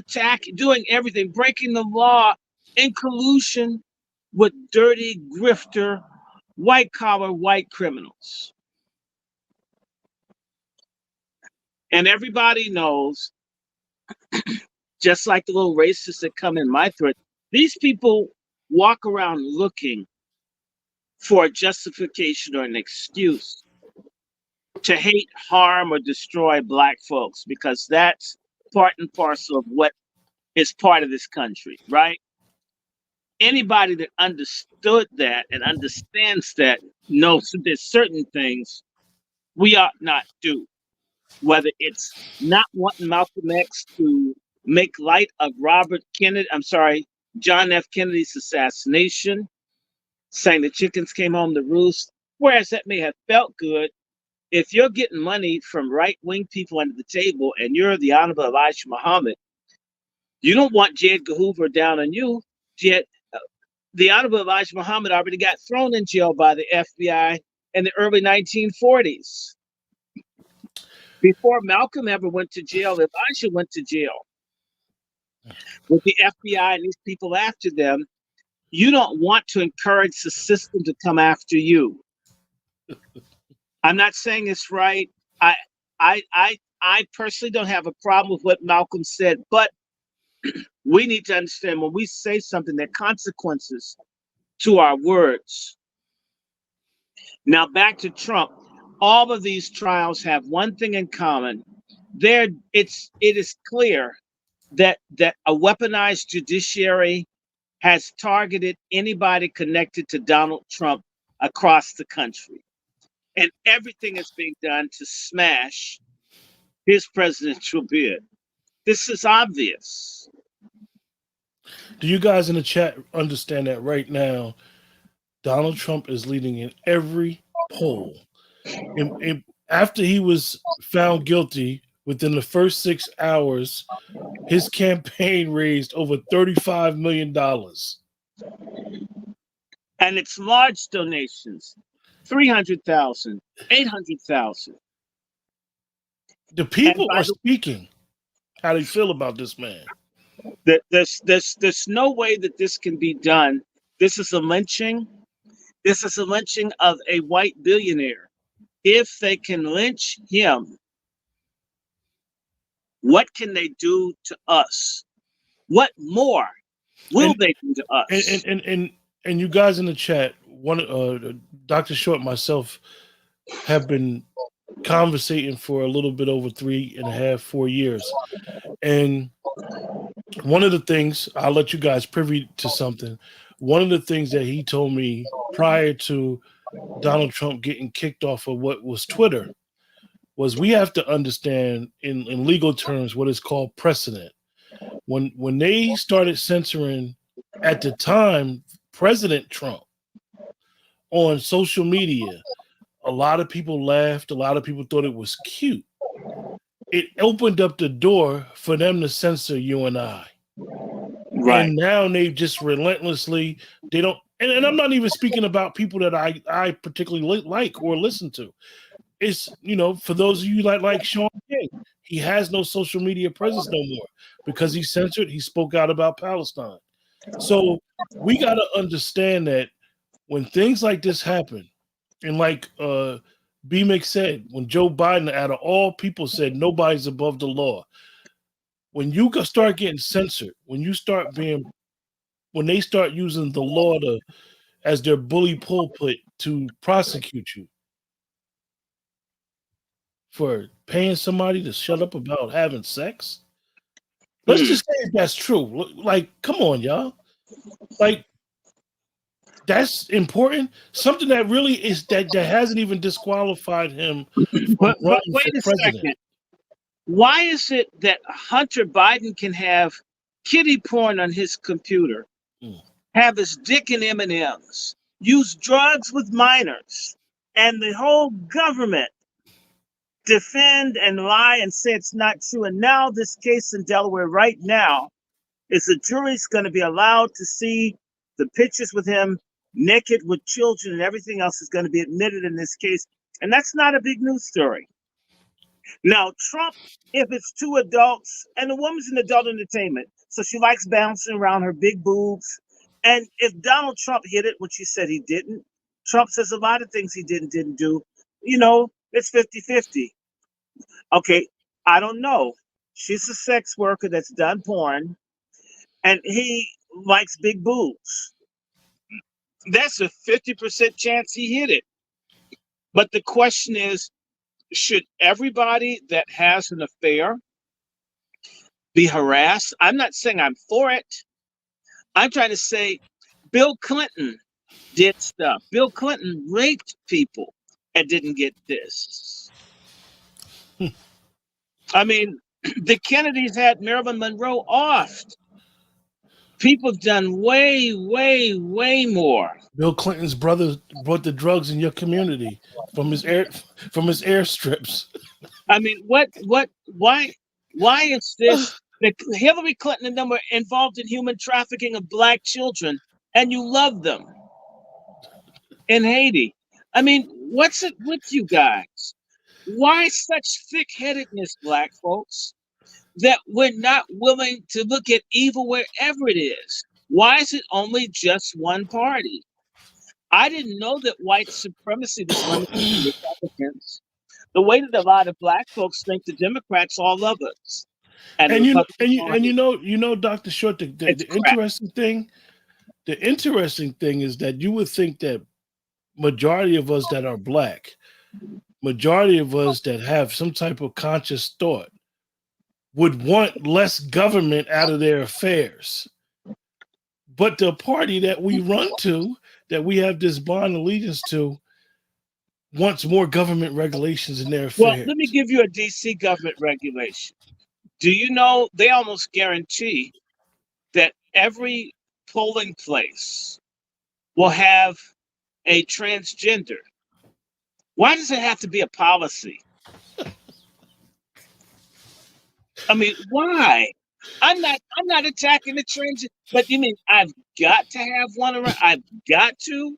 C: doing everything, breaking the law in collusion with dirty, grifter, white collar, white criminals. And everybody knows, just like the little racists that come in my thread, these people walk around looking for a justification or an excuse to hate, harm, or destroy black folks, because that's part and parcel of what is part of this country, right? Anybody that understood that and understands that knows that there's certain things we ought not do, whether it's not wanting Malcolm X to make light of John F. Kennedy's assassination, saying the chickens came home to roost, whereas that may have felt good. If you're getting money from right-wing people under the table and you're the Honorable Elijah Muhammad, you don't want J. Edgar Hoover down on you. The Honorable Elijah Muhammad already got thrown in jail by the FBI in the early 1940s. Before Malcolm ever went to jail, Elijah went to jail. With the FBI and these people after them, you don't want to encourage the system to come after you. I'm not saying it's right. I personally don't have a problem with what Malcolm said, but we need to understand when we say something, there are consequences to our words. Now back to Trump. All of these trials have one thing in common. It is clear that a weaponized judiciary has targeted anybody connected to Donald Trump across the country. And everything is being done to smash his presidential bid. This is obvious.
B: Do you guys in the chat understand that right now Donald Trump is leading in every poll? And after he was found guilty, within the first 6 hours, his campaign raised over $35 million.
C: And it's large donations. 300,000, 800,000.
B: The people are speaking how they feel about this man.
C: There's no way that this can be done. This is a lynching. This is a lynching of a white billionaire. If they can lynch him, what can they do to us? What more will
B: And
C: they do to us?
B: and you guys in the chat, Dr. Short, myself, have been conversating for a little bit over 3.5, 4 years. And one of the things, I'll let you guys privy to something. One of the things that he told me prior to Donald Trump getting kicked off of what was Twitter was we have to understand in legal terms what is called precedent. When they started censoring at the time President Trump on social media, a lot of people laughed, a lot of people thought it was cute. It opened up the door for them to censor you and I.
C: Right.
B: And now they just relentlessly, they don't, and I'm not even speaking about people that I particularly like or listen to. It's, for those of you like Sean King, he has no social media presence no more because he censored, he spoke out about Palestine. So we got to understand that when things like this happen, and like B-Mix said, when Joe Biden, out of all people, said nobody's above the law, when you start getting censored, when they start using the law as their bully pulpit to prosecute you for paying somebody to shut up about having sex, let's just say that's true. Like, come on, y'all. Like, that's important. Something that really is that hasn't even disqualified him from
C: But
B: running
C: wait
B: for
C: a
B: president.
C: second. Why is it that Hunter Biden can have kitty porn on his computer, have his dick in M&Ms, use drugs with minors, and the whole government defend and lie and say it's not true? And now this case in Delaware right now is the jury's going to be allowed to see the pictures with him naked with children, and everything else is going to be admitted in this case. And that's not a big news story. Now, Trump, if it's two adults, and the woman's an adult entertainment, so she likes bouncing around her big boobs. And if Donald Trump hit it, which he said he didn't, Trump says a lot of things he didn't do. It's 50-50. Okay, I don't know. She's a sex worker that's done porn, and he likes big boobs. That's a 50% chance he hit it. But the question is, should everybody that has an affair be harassed? I'm not saying I'm for it. I'm trying to say Bill Clinton did stuff. Bill Clinton raped people and didn't get this. I mean, the Kennedys had Marilyn Monroe offed. People have done way, way, way more.
B: Bill Clinton's brother brought the drugs in your community from his airstrips.
C: I mean, why is this that Hillary Clinton and them were involved in human trafficking of black children, and you love them in Haiti? I mean, what's it with you guys? Why such thick-headedness, black folks, that we're not willing to look at evil wherever it is? Why is it only just one party? I didn't know that white supremacy was limited to Republicans. The way that a lot of black folks think the Democrats all love us. And
B: Dr. Short, the interesting thing is that you would think that majority of us that are black, majority of us that have some type of conscious thought would want less government out of their affairs. But the party that we run to, that we have this blind allegiance to, wants more government regulations in their affairs.
C: Well, let me give you a DC government regulation. Do you know they almost guarantee that every polling place will have a transgender? Why does it have to be a policy? I mean, why? I'm not attacking the transgender, but you mean I've got to have one around? I've got to.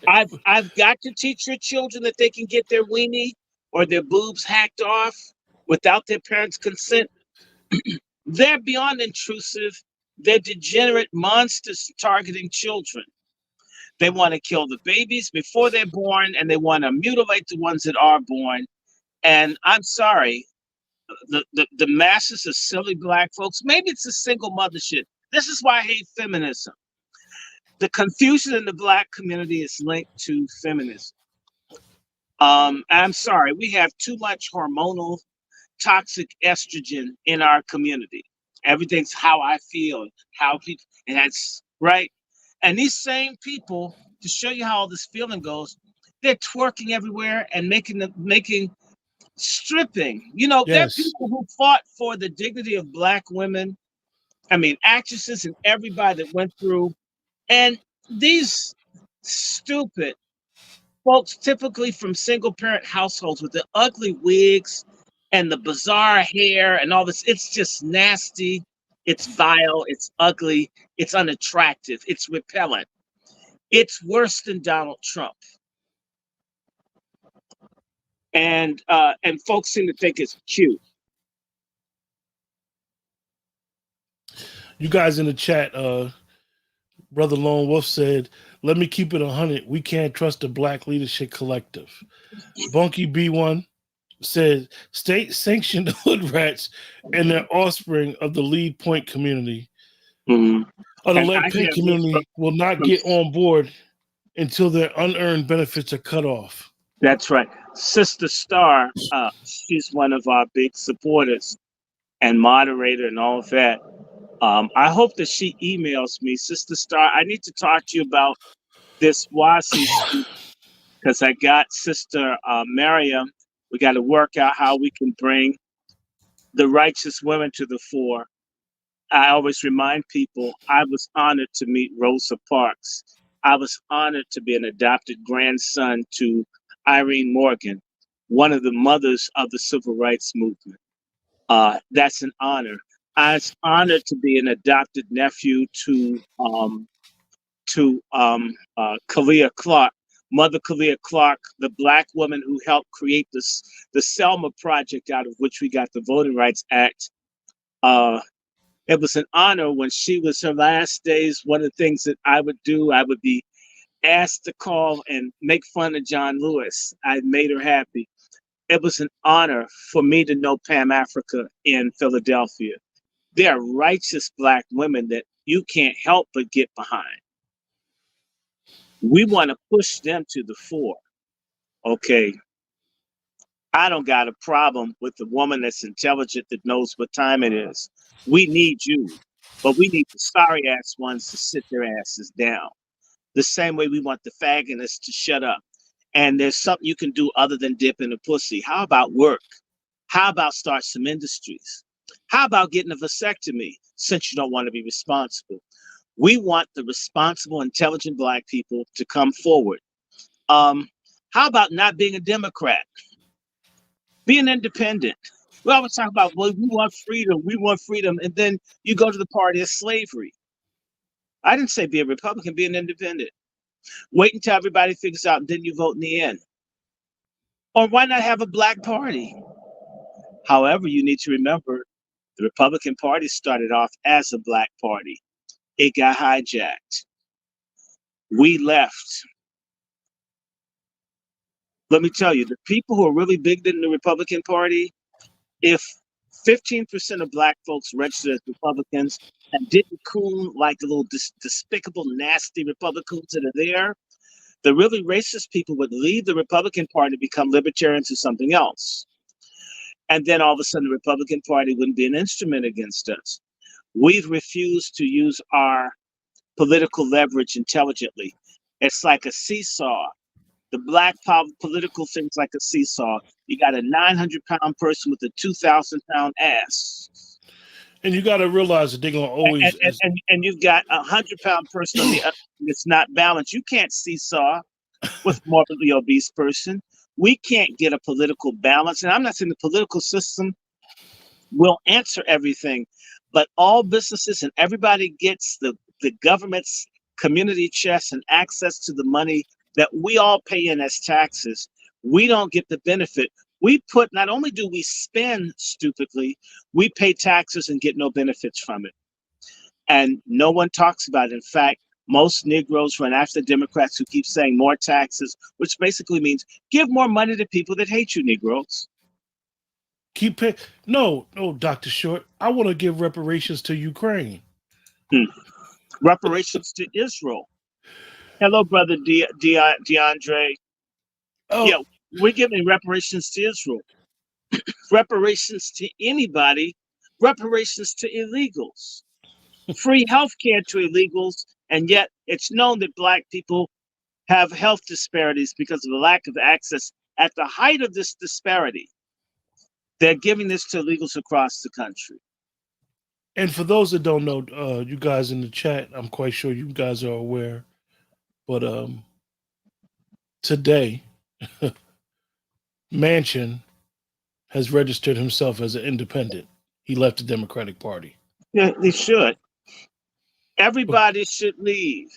C: I've got to teach your children that they can get their weenie or their boobs hacked off without their parents' consent. They're beyond intrusive. They're degenerate monsters targeting children. They want to kill the babies before they're born, and they want to mutilate the ones that are born. And I'm sorry, the masses of silly black folks, maybe it's a single mother shit. This is why I hate feminism. The confusion in the black community is linked to feminism. I'm sorry, we have too much hormonal toxic estrogen in our community. Everything's how I feel, how people, and that's right. And these same people, to show you how all this feeling goes, they're twerking everywhere and making stripping. You know, there are
B: Yes.
C: people who fought for the dignity of black women. I mean, actresses and everybody that went through. And these stupid folks, typically from single parent households with the ugly wigs and the bizarre hair and all this, it's just nasty. It's vile. It's ugly. It's unattractive. It's repellent. It's worse than Donald Trump. And folks seem to think it's cute.
B: You guys in the chat, Brother Lone Wolf said, let me keep it 100. We can't trust the Black Leadership Collective. Bunky B1 said, state-sanctioned hood rats and their offspring of the lead point community
C: Mm-hmm.
B: or the
C: And
B: lead
C: I
B: pin
C: hear
B: community will not get on board until their unearned benefits are cut off.
C: That's right. Sister Star, she's one of our big supporters and moderator and all of that. I hope that she emails me. Sister Star, I need to talk to you about this WASI because I got Sister Miriam. We got to work out how we can bring the righteous women to the fore. I always remind people I was honored to meet Rosa Parks. I was honored to be an adopted grandson to Irene Morgan, one of the mothers of the civil rights movement. That's an honor. I was honored to be an adopted nephew to Kalia Clark, Mother Kalia Clark, the Black woman who helped create the Selma Project, out of which we got the Voting Rights Act. It was an honor when she was her last days. One of the things that I would do, I would be asked to call and make fun of John Lewis. I made her happy. It was an honor for me to know Pam Africa in Philadelphia. There are righteous Black women that you can't help but get behind. We want to push them to the fore. Okay, I don't got a problem with the woman that's intelligent, that knows what time it is. We need you, but we need the sorry ass ones to sit their asses down. The same way we want the faggotists to shut up. And there's something you can do other than dip in a pussy. How about work? How about start some industries? How about getting a vasectomy since you don't want to be responsible? We want the responsible, intelligent Black people to come forward. How about not being a Democrat? Being independent. We always talk about, well, we want freedom, and then you go to the party of slavery. I didn't say be a Republican, be an independent. Wait until everybody figures out, and then you vote in the end. Or why not have a Black party? However, you need to remember, the Republican Party started off as a Black party. It got hijacked. We left. Let me tell you, the people who are really big in the Republican Party, if 15% of Black folks registered as Republicans and didn't coon like the little despicable, nasty Republicans that are there, the really racist people would leave the Republican Party, become libertarians or something else. And then all of a sudden, the Republican Party wouldn't be an instrument against us. We've refused to use our political leverage intelligently. It's like a seesaw. The Black political thing's like a seesaw. You got a 900-pound person with a 2,000-pound ass.
B: And you got to realize that they're going to always...
C: And you've got a 100-pound person on the other that's not balanced. You can't seesaw with a morbidly obese person. We can't get a political balance. And I'm not saying the political system will answer everything, but all businesses and everybody gets the government's community chest and access to the money that we all pay in as taxes. We don't get the benefit.
A: not only do we spend stupidly, we pay taxes and get no benefits from it. And no one talks about it. In fact, most Negroes run after Democrats who keep saying more taxes, which basically means give more money to people that hate you, Negroes.
B: Keep paying. No, Dr. Short. I want to give reparations to Ukraine.
A: Reparations to Israel. Hello, brother DeAndre.
B: Oh,
A: Yeah, we're giving reparations to Israel. Reparations to anybody. Reparations to illegals. Free health care to illegals. And yet it's known that Black people have health disparities because of the lack of access. At the height of this disparity, they're giving this to illegals across the country.
B: and for those that don't know, you guys in the chat, I'm quite sure you guys are aware, but today, Manchin has registered himself as an independent. He left the Democratic Party.
A: Yeah, they should. Everybody should leave.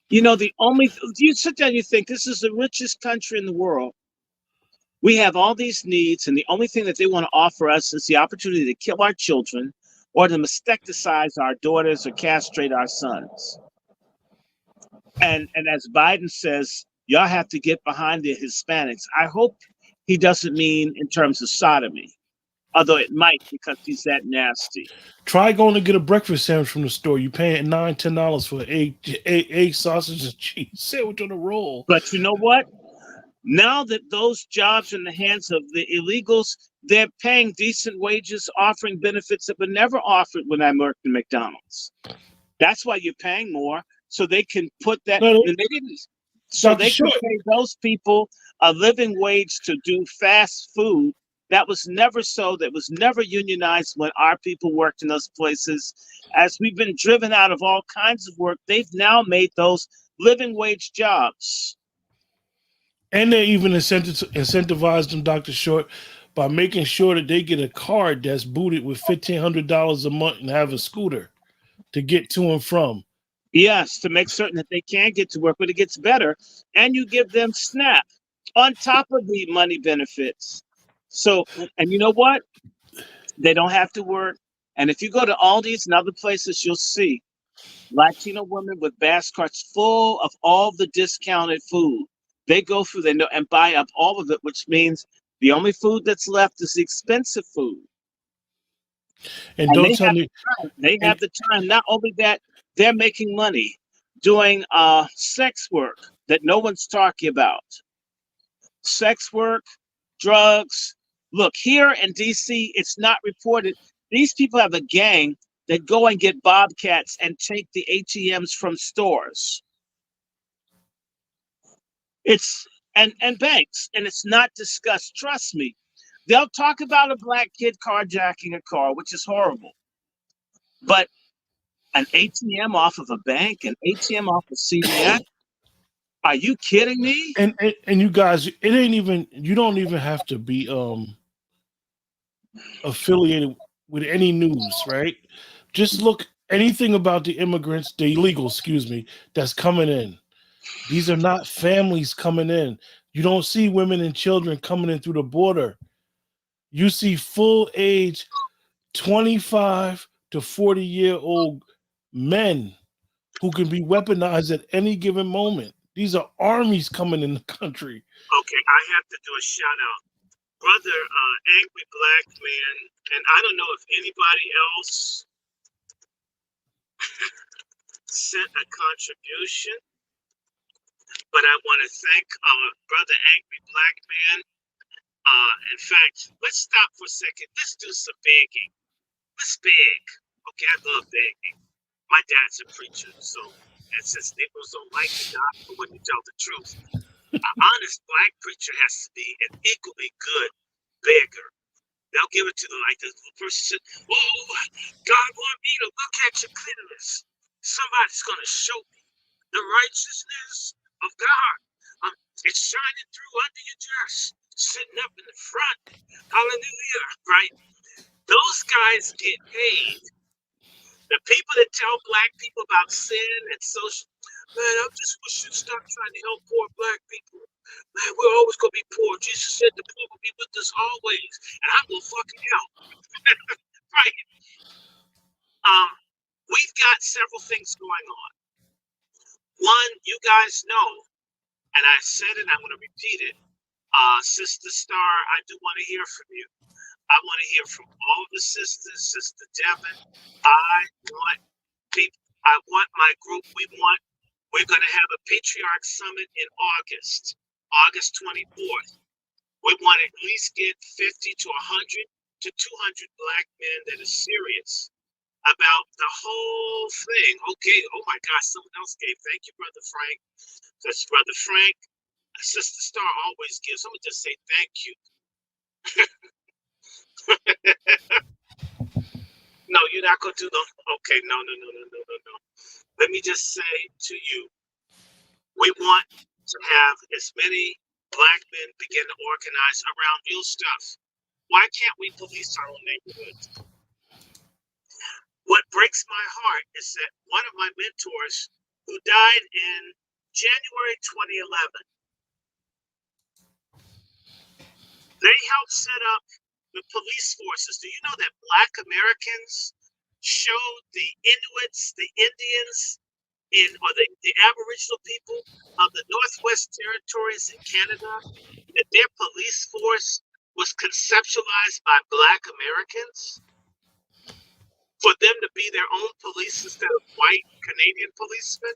A: You know, you sit down, you think this is the richest country in the world. We have all these needs, and the only thing that they want to offer us is the opportunity to kill our children or to mastecticize our daughters or castrate our sons. And as Biden says, y'all have to get behind the Hispanics. I hope he doesn't mean in terms of sodomy, although it might because he's that nasty.
B: Try going to get a breakfast sandwich from the store. You're paying $9-10 for egg, sausage, and cheese sandwich on a roll.
A: But you know what? Now that those jobs are in the hands of the illegals, they're paying decent wages, offering benefits that were never offered when I worked in McDonald's. That's why you're paying more, so they can put that.
B: No,
A: and they didn't, so they can pay those people a living wage to do fast food. That was never so. That was never unionized when our people worked in those places. As we've been driven out of all kinds of work, they've now made those living wage jobs.
B: And they even incentivized them, Dr. Short, by making sure that they get a card that's booted with $1,500 a month and have a scooter to get to and from.
A: Yes, to make certain that they can get to work, but it gets better. And you give them SNAP on top of the money benefits. So, and you know what? They don't have to work. And if you go to Aldi's and other places, you'll see Latino women with basket carts full of all the discounted food. They go through there and buy up all of it, which means the only food that's left is the expensive food.
B: And don't tell me
A: they have the time. Not only that, they're making money doing sex work that no one's talking about. Sex work, drugs. Look, here in DC, it's not reported. These people have a gang that go and get bobcats and take the ATMs from stores. It's and banks, and it's not discussed. Trust me. They'll talk about a Black kid carjacking a car, which is horrible. But an ATM off of a bank, an ATM off of CVS? Are you kidding me?
B: And you guys, it ain't even, you don't even have to be affiliated with any news, right? Just look anything about the immigrants, the illegals, excuse me, that's coming in. These are not families coming in. You don't see women and children coming in through the border. You see full age 25 to 40-year-old men who can be weaponized at any given moment. These are armies coming in the country.
A: Okay, I have to do a shout out. Brother, Angry Black Man, and I don't know if anybody else sent a contribution, but I want to thank Brother Angry Black Man. In fact, let's stop for a second. Let's do some begging. Let's beg. Okay, I love begging. My dad's a preacher, so that says Negroes don't like the gospel when you tell the truth. An honest Black preacher has to be an equally good beggar. They'll give it to them like this little person said, "Oh, God want me to look at your clitoris. Somebody's going to show me the righteousness of God. It's shining through under your dress, sitting up in the front. Hallelujah," right? Those guys get paid. The people that tell Black people about sin and social, Man, I just wish you'd stop trying to help poor black people. Man, we're always gonna be poor. Jesus said the poor will be with us always, and I'm gonna fucking help. Right? We've got several things going on. One, you guys know, and I said it, I'm gonna repeat it. Sister Star, I do want to hear from you. I want to hear from all of the sisters, Sister Devin. I want people. I want my group. We're going to have a Patriarch Summit in August 24th. We want to at least get 50 to 100 to 200 black men that are serious about the whole thing. Okay, oh my gosh, someone else gave. Thank you, Brother Frank. That's Brother Frank. Sister Star always gives. I'm going to just say thank you. No, you're not going to do no. Okay, no. Let me just say to you, we want to have as many black men begin to organize around real stuff. Why can't we police our own neighborhoods? What breaks my heart is that one of my mentors who died in January 2011, they helped set up the police forces. Do you know that black Americans showed the Inuits, the Indians, or the Aboriginal people of the Northwest Territories in Canada, that their police force was conceptualized by black Americans for them to be their own police instead of white Canadian policemen?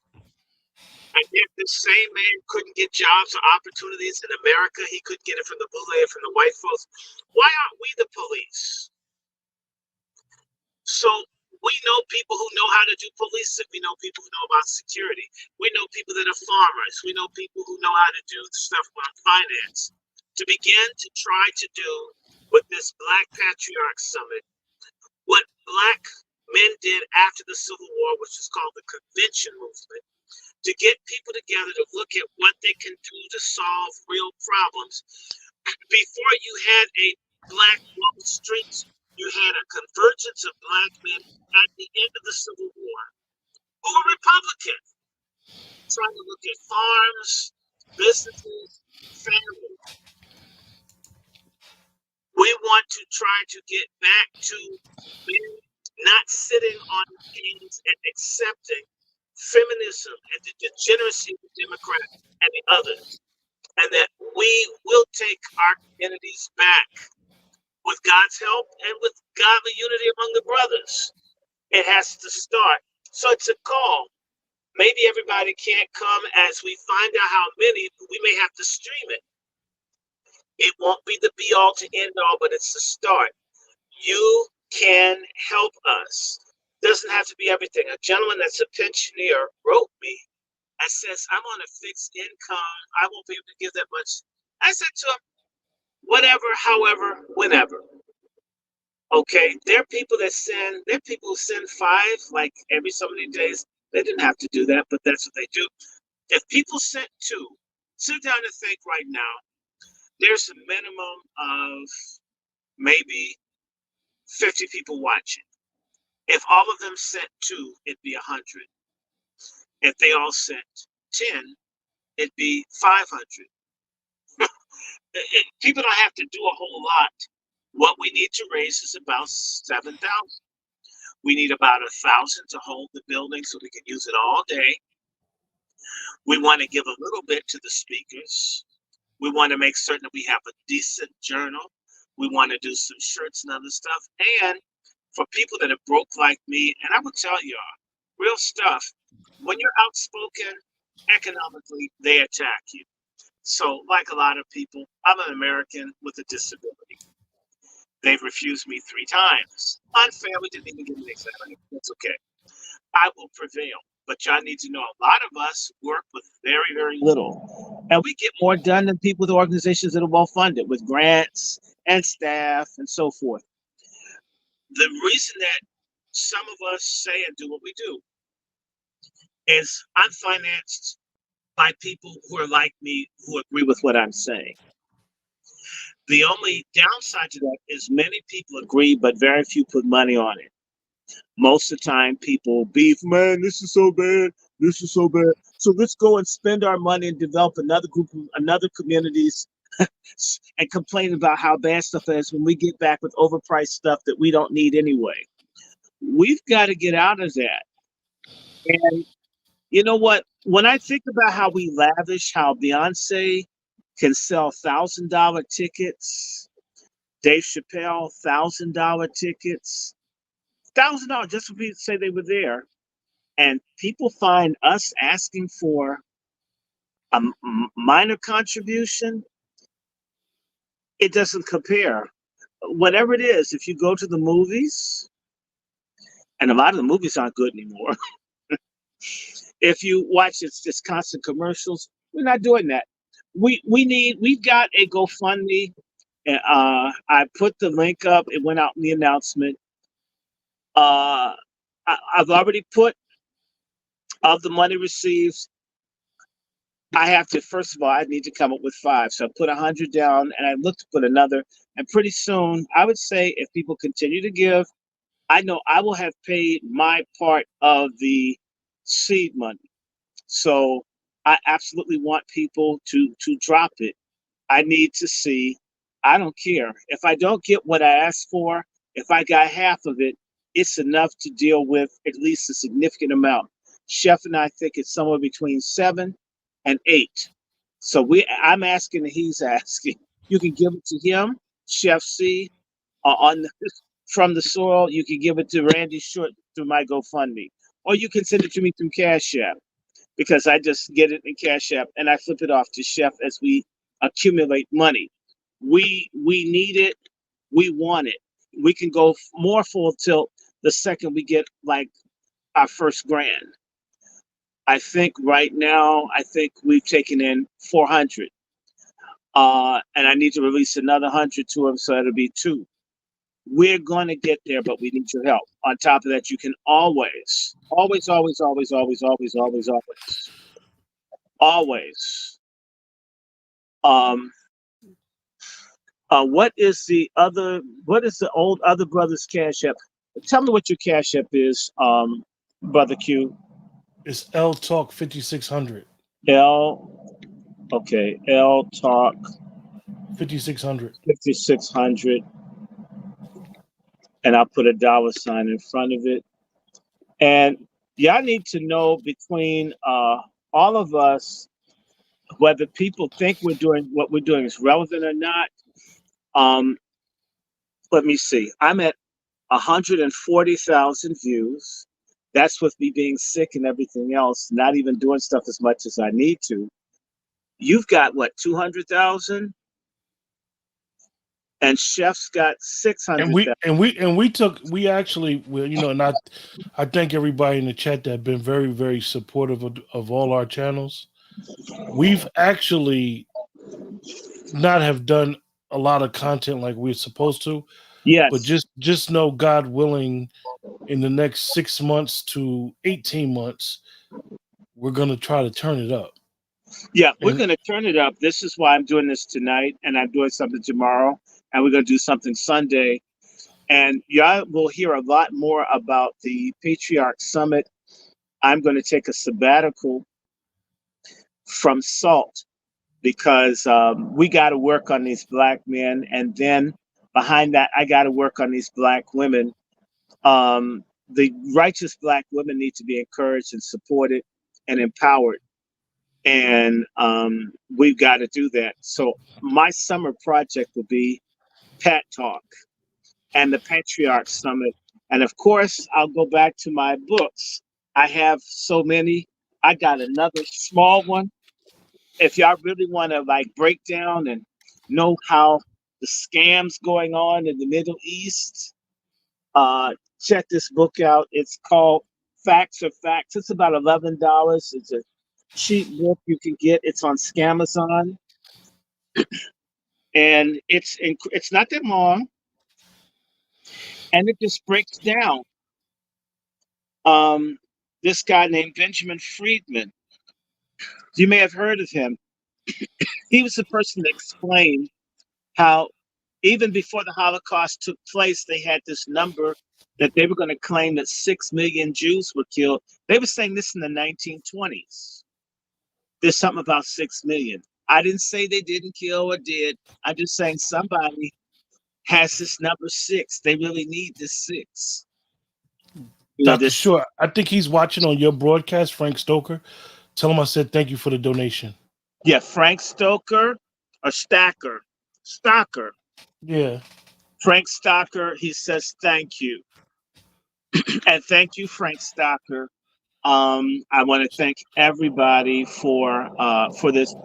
A: And yet this same man couldn't get jobs or opportunities in America. He couldn't get it from the boule, from the white folks. Why aren't we the police? So we know people who know how to do policing. We know people who know about security. We know people that are farmers. We know people who know how to do stuff on finance. To begin to try to do with this Black Patriarch Summit, what black men did after the Civil War, which is called the Convention Movement, to get people together to look at what they can do to solve real problems. Before you had a Black Wall Street, you had a convergence of black men at the end of the Civil War who were Republican, trying to look at farms, businesses, families. We want to try to get back to men not sitting on hands and accepting feminism and the degeneracy of the Democrats and the others, and that we will take our communities back with God's help and with godly unity among the brothers. It has to start. So it's a call. Maybe everybody can't come. As we find out how many, we may have to stream it. It won't be the be all to end all, but it's the start. You can help us. Doesn't have to be everything. A gentleman that's a pensioner wrote me and says, I'm on a fixed income. I won't be able to give that much. I said to him, whatever, however, whenever. Okay, there are people that send, there are people who send 5, like every so many days. They didn't have to do that, but that's what they do. If people sent 2, sit down and think right now, there's a minimum of maybe 50 people watching. If all of them sent 2, it'd be 100. If they all sent 10, it'd be 500. People don't have to do a whole lot. What we need to raise is about 7,000. We need about 1,000 to hold the building so we can use it all day. We want to give a little bit to the speakers. We want to make certain that we have a decent journal. We want to do some shirts and other stuff. And for people that are broke like me, and I will tell y'all, real stuff, when you're outspoken economically, they attack you. So like a lot of people, I'm an American with a disability. They've refused me 3 times. Unfair, we didn't even get an exam. That's okay. I will prevail. But y'all need to know a lot of us work with very, very little. And we get more done than people with organizations that are well funded with grants and staff and so forth. The reason that some of us say and do what we do is I'm financed by people who are like me, who agree with what I'm saying. The only downside to that is many people agree, but very few put money on it. Most of the time, people beef, man, this is so bad.
C: this is so bad. So let's go and spend our money and develop another group of another communities and complain about how bad stuff is when we get back with overpriced stuff that we don't need anyway. We've got to get out of that. And you know what? When I think about how we lavish, how Beyonce can sell $1,000 tickets, Dave Chappelle $1,000 tickets, $1,000 just for people to say they were there, and people find us asking for a minor contribution, it doesn't compare. Whatever it is, if you go to the movies, and a lot of the movies aren't good anymore. If you watch it's just constant commercials, we're not doing that. We've got a GoFundMe. I put the link up. It went out in the announcement. I've already put of the money received. I have to, first of all, I need to come up with 5. So I put 100 down and I look to put another. And pretty soon, I would say if people continue to give, I know I will have paid my part of the seed money. So I absolutely want people to drop it. I need to see, I don't care. If I don't get what I asked for, if I got half of it, it's enough to deal with at least a significant amount. Chef and I think it's somewhere between 7 and 8. So I'm asking and he's asking. You can give it to him, Chef C, from the soil. You can give it to Randy Short through my GoFundMe. Or you can send it to me through Cash App, because I just get it in Cash App and I flip it off to Chef as we accumulate money. We need it. We want it. We can go more full tilt the second we get like our first grand. I think right now, we've taken in 400. And I need to release another 100 to him, so it'll be 2. We're going to get there, but we need your help. On top of that, you can always, what is the old other brother's Cash App? Tell me what your Cash App is, Brother Q.
B: It's L Talk 5600.
C: L Talk
B: 5600.
C: 5600. And I'll put a $ in front of it. And y'all need to know between all of us, whether people think what we're doing is relevant or not. Let me see. I'm at 140,000 views. That's with me being sick and everything else, not even doing stuff as much as I need to. You've got what, 200,000? And Chef's got 600,000.
B: And I thank everybody in the chat that have been very, very supportive of all our channels. We've actually not have done a lot of content like we're supposed to.
C: Yes.
B: But just know, God willing, in the next 6 months to 18 months, we're going to try to turn it up.
C: Yeah, we're going to turn it up. This is why I'm doing this tonight, and I'm doing something tomorrow, and we're going to do something Sunday. And y'all will hear a lot more about the Patriarch Summit. I'm going to take a sabbatical from SALT because we got to work on these Black men. And then behind that, I got to work on these Black women. The righteous Black women need to be encouraged and supported and empowered. And we've got to do that. So my summer project will be Pat Talk and the Patriarch Summit. And of course, I'll go back to my books. I have so many. I got another small one. If y'all really want to like break down and know how the scams going on in the Middle East, check this book out. It's called Facts Are Facts. It's about $11. It's a cheap book you can get. It's on Scamazon. And it's not that long. And it just breaks down this guy named Benjamin Friedman. You may have heard of him. He was the person that explained how Even before the Holocaust took place, they had this number that they were going to claim that 6 million Jews were killed. They were saying this in the 1920s. There's something about 6 million. I didn't say they didn't kill or did. I'm just saying somebody has this number 6. They really need this 6.
B: Dr. Short, I think he's watching on your broadcast, Frank Stoker. Tell him I said thank you for the donation.
C: Yeah, Frank Stoker or Stacker. Stocker.
B: Yeah.
C: Frank Stocker, he says thank you. And thank you, Frank Stocker. I want to thank everybody for this.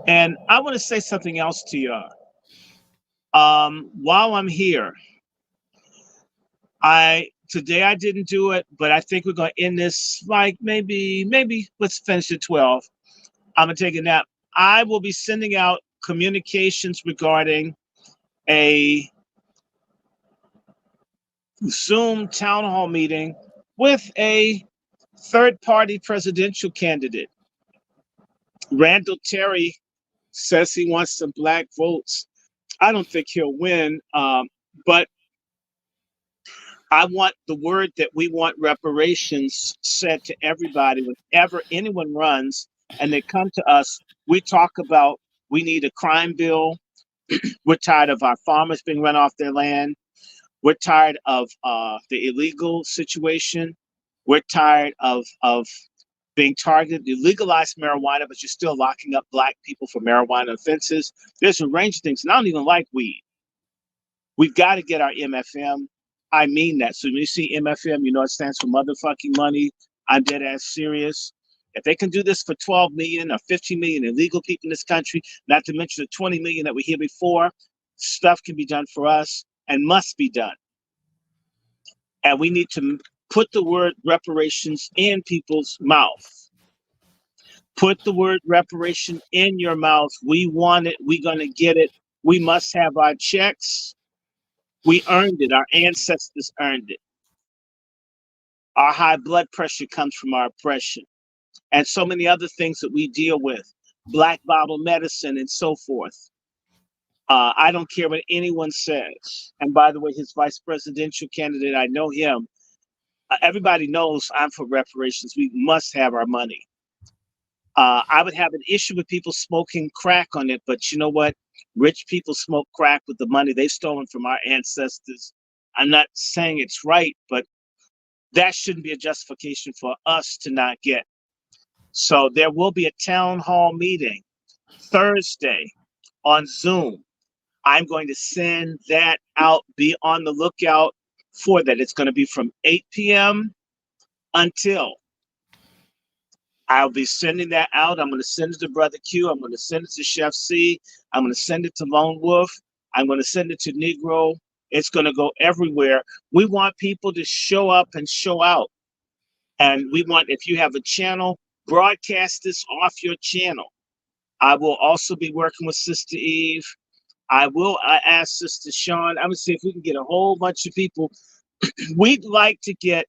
C: And I want to say something else to y'all. While I'm here, today I didn't do it, but I think we're going to end this like maybe let's finish at 12. I'm going to take a nap. I will be sending out communications regarding a Zoom town hall meeting with a third-party presidential candidate. Randall Terry says he wants some black votes. I don't think he'll win, but I want the word that we want reparations said to everybody whenever anyone runs and they come to us. We talk about we need a crime bill. We're tired of our farmers being run off their land. We're tired of the illegal situation. We're tired of being targeted. You legalize marijuana, but you're still locking up black people for marijuana offenses. There's a range of things, and I don't even like weed. We've got to get our MFM. I mean that. So when you see MFM, you know it stands for motherfucking money. I'm dead ass serious. If they can do this for 12 million or 15 million illegal people in this country, not to mention the 20 million that we hear before, stuff can be done for us and must be done. And we need to put the word reparations in people's mouth. Put the word reparation in your mouth. We want it. We're going to get it. We must have our checks. We earned it. Our ancestors earned it. Our high blood pressure comes from our oppression. And so many other things that we deal with. Black bottle medicine and so forth. I don't care what anyone says. And by the way, his vice presidential candidate, I know him. Everybody knows I'm for reparations. We must have our money. I would have an issue with people smoking crack on it, but you know what? Rich people smoke crack with the money they've stolen from our ancestors. I'm not saying it's right, but that shouldn't be a justification for us to not get. So there will be a town hall meeting Thursday on Zoom. I'm going to send that out. Be on the lookout for that. It's going to be from 8 p.m. until. I'll be sending that out. I'm going to send it to Brother Q. I'm going to send it to Chef C. I'm going to send it to Lone Wolf. I'm going to send it to Negro. It's going to go everywhere. We want people to show up and show out. And we want, if you have a channel, broadcast this off your channel. I will also be working with Sister Eve. I ask Sister Sean. I'm going to see if we can get a whole bunch of people. We'd like to get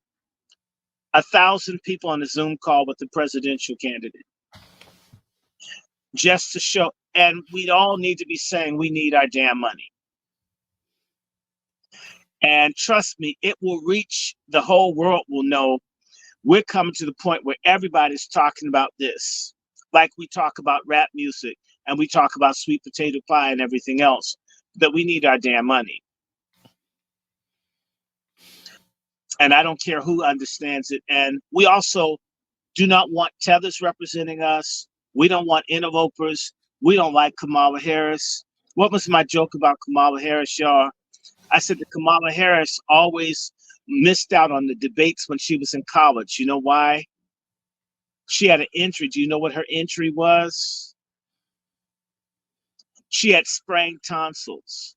C: 1,000 people on a Zoom call with the presidential candidate. Just to show, and we all need to be saying we need our damn money. And trust me, it will reach, the whole world will know we're coming to the point where everybody's talking about this. Like we talk about rap music and we talk about sweet potato pie and everything else, that we need our damn money. And I don't care who understands it. And we also do not want tethers representing us. We don't want interlopers. We don't like Kamala Harris. What was my joke about Kamala Harris, y'all? I said that Kamala Harris always missed out on the debates when she was in college. You know why? She had an injury. Do you know what her injury was? She had sprained tonsils.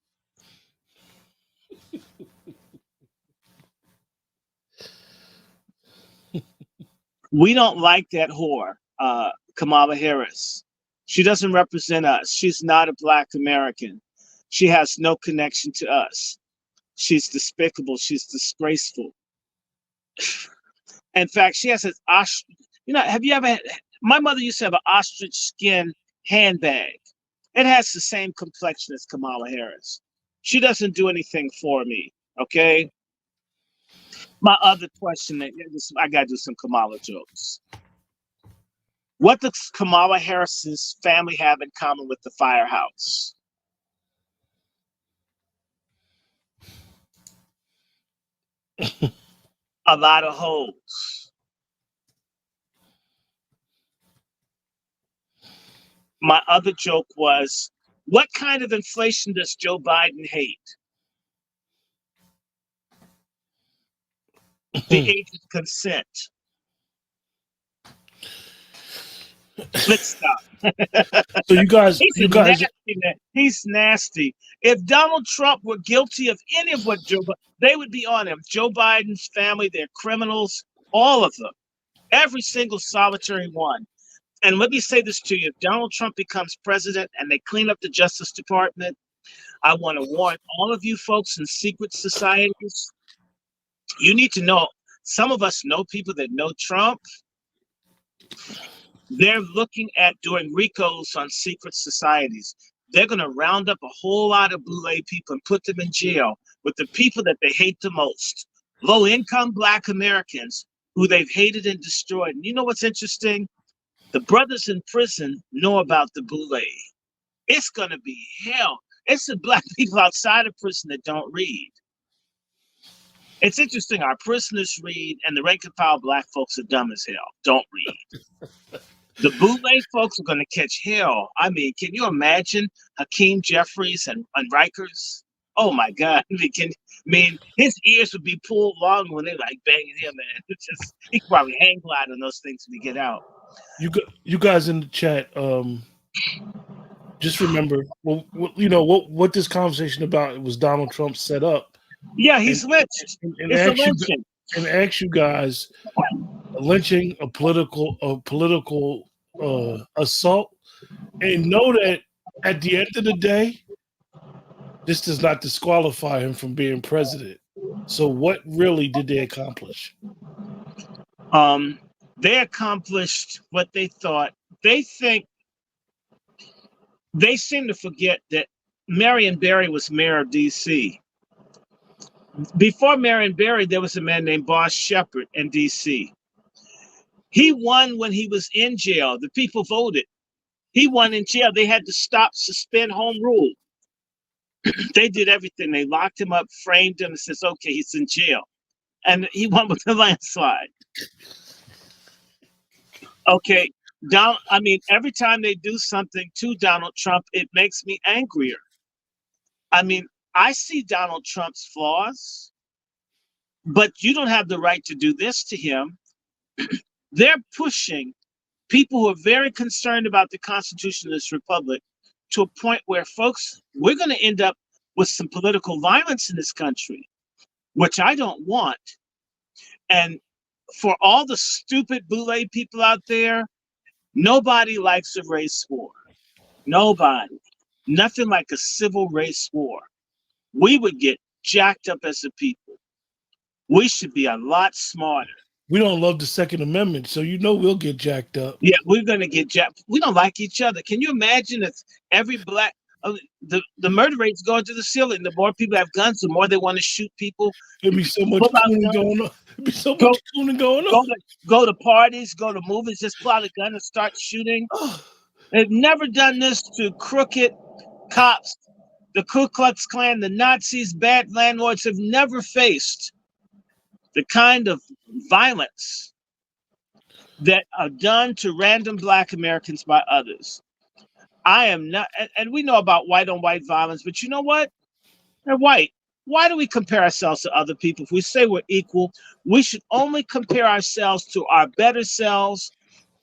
C: We don't like that whore, Kamala Harris. She doesn't represent us. She's not a Black American. She has no connection to us. She's despicable. She's disgraceful. In fact, she has an ostrich. You know, have you ever? My mother used to have an ostrich skin handbag. It has the same complexion as Kamala Harris. She doesn't do anything for me. Okay. My other question, I got to do some Kamala jokes. What does Kamala Harris's family have in common with the firehouse? A lot of hoes. My other joke was, what kind of inflation does Joe Biden hate? The age of consent. Let's stop.
B: So you guys,
C: Nasty, man. He's nasty. If Donald Trump were guilty of any of what they would be on him. Joe Biden's family, they're criminals, all of them, every single solitary one. And let me say this to you: if Donald Trump becomes president and they clean up the Justice Department, I want to warn all of you folks in secret societies. You need to know. Some of us know people that know Trump. They're looking at doing RICOs on secret societies. They're going to round up a whole lot of Boule people and put them in jail with the people that they hate the most. Low-income Black Americans who they've hated and destroyed. And you know what's interesting? The brothers in prison know about the Boule. It's going to be hell. It's the Black people outside of prison that don't read. It's interesting. Our prisoners read, and the rank and file Black folks are dumb as hell. Don't read. The Boule folks are going to catch hell. I mean, can you imagine Hakeem Jeffries and Rikers? Oh my God! I mean, his ears would be pulled long when they like banging him, man. It's just, he could probably hang glide on those things when he get out.
B: You guys in the chat, just remember, what this conversation about. It was Donald Trump set up.
C: Yeah, he's lynched. It's a lynching.
B: And ask you guys, lynching, a political assault, and know that at the end of the day, this does not disqualify him from being president. So what really did they accomplish?
C: They accomplished what they thought. They seem to forget that Marion Barry was mayor of D.C. Before Marion Barry, there was a man named Boss Shepard in D.C. He won when he was in jail. The people voted. He won in jail. They had to suspend home rule. They did everything. They locked him up, framed him, and says, okay, he's in jail. And he won with a landslide. Okay, every time they do something to Donald Trump, it makes me angrier. I mean, I see Donald Trump's flaws, but you don't have the right to do this to him. They're pushing people who are very concerned about the Constitution of this republic to a point where, folks, we're going to end up with some political violence in this country, which I don't want. And for all the stupid Boule people out there, nobody likes a race war. Nobody. Nothing like a civil race war. We would get jacked up as a people. We should be a lot smarter.
B: We don't love the Second Amendment, so we'll get jacked up.
C: Yeah, we're going to get jacked. We don't like each other. Can you imagine if every Black, the murder rate's going to the ceiling. The more people have guns, the more they want to shoot people.
B: It'd be so much cooning going on. It'd be so much cooning going on.
C: Go to parties, go to movies, just pull out a gun and start shooting. They've never done this to crooked cops. The Ku Klux Klan, the Nazis, bad landlords have never faced the kind of violence that are done to random Black Americans by others. I am not, and we know about white on white violence, but you know what? They're white. Why do we compare ourselves to other people? If we say we're equal, we should only compare ourselves to our better selves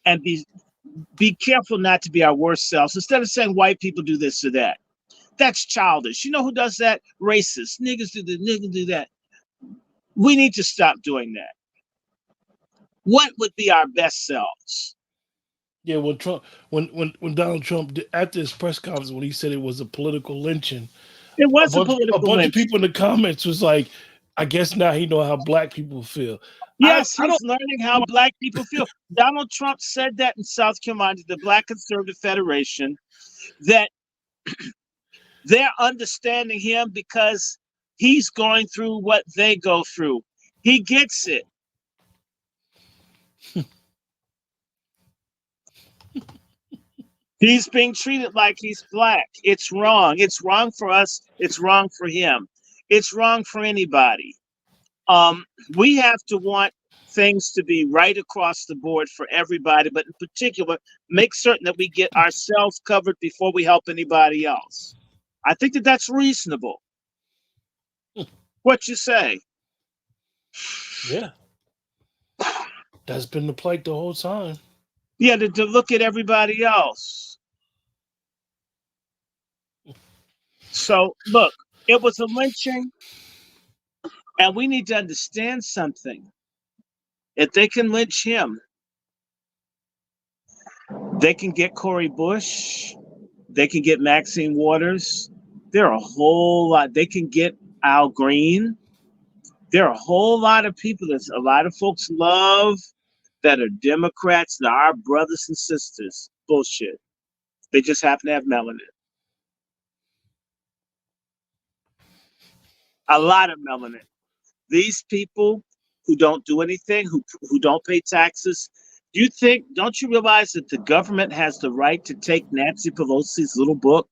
C: and be careful not to be our worst selves. Instead of saying white people do this or that. That's childish. You know who does that? Racists. Niggas do this, niggas do that. We need to stop doing that. What would be our best selves?
B: Yeah, when Donald Trump after his press conference, when he said it was a political lynching,
C: it was a political lynching.
B: Of people in the comments was like, I guess now he know how Black people feel.
C: Yes, he's learning how Black people feel. Donald Trump said that in South Carolina, the Black Conservative Federation, that They're understanding him because he's going through what they go through. He gets it. He's being treated like he's black. It's wrong. It's wrong for us. It's wrong for him. It's wrong for anybody. We have to want things to be right across the board for everybody, but in particular, make certain that we get ourselves covered before we help anybody else. I think that that's reasonable. What you say?
B: Yeah. That's been the plight the whole time.
C: Yeah, to look at everybody else. So, look, it was a lynching, and we need to understand something. If they can lynch him, they can get Cori Bush, they can get Maxine Waters. There are a whole lot. They can get Al Green. There are a whole lot of people that a lot of folks love that are Democrats, that are our brothers and sisters. Bullshit. They just happen to have melanin. A lot of melanin. These people who don't do anything, who don't pay taxes, don't you realize that the government has the right to take Nancy Pelosi's little book?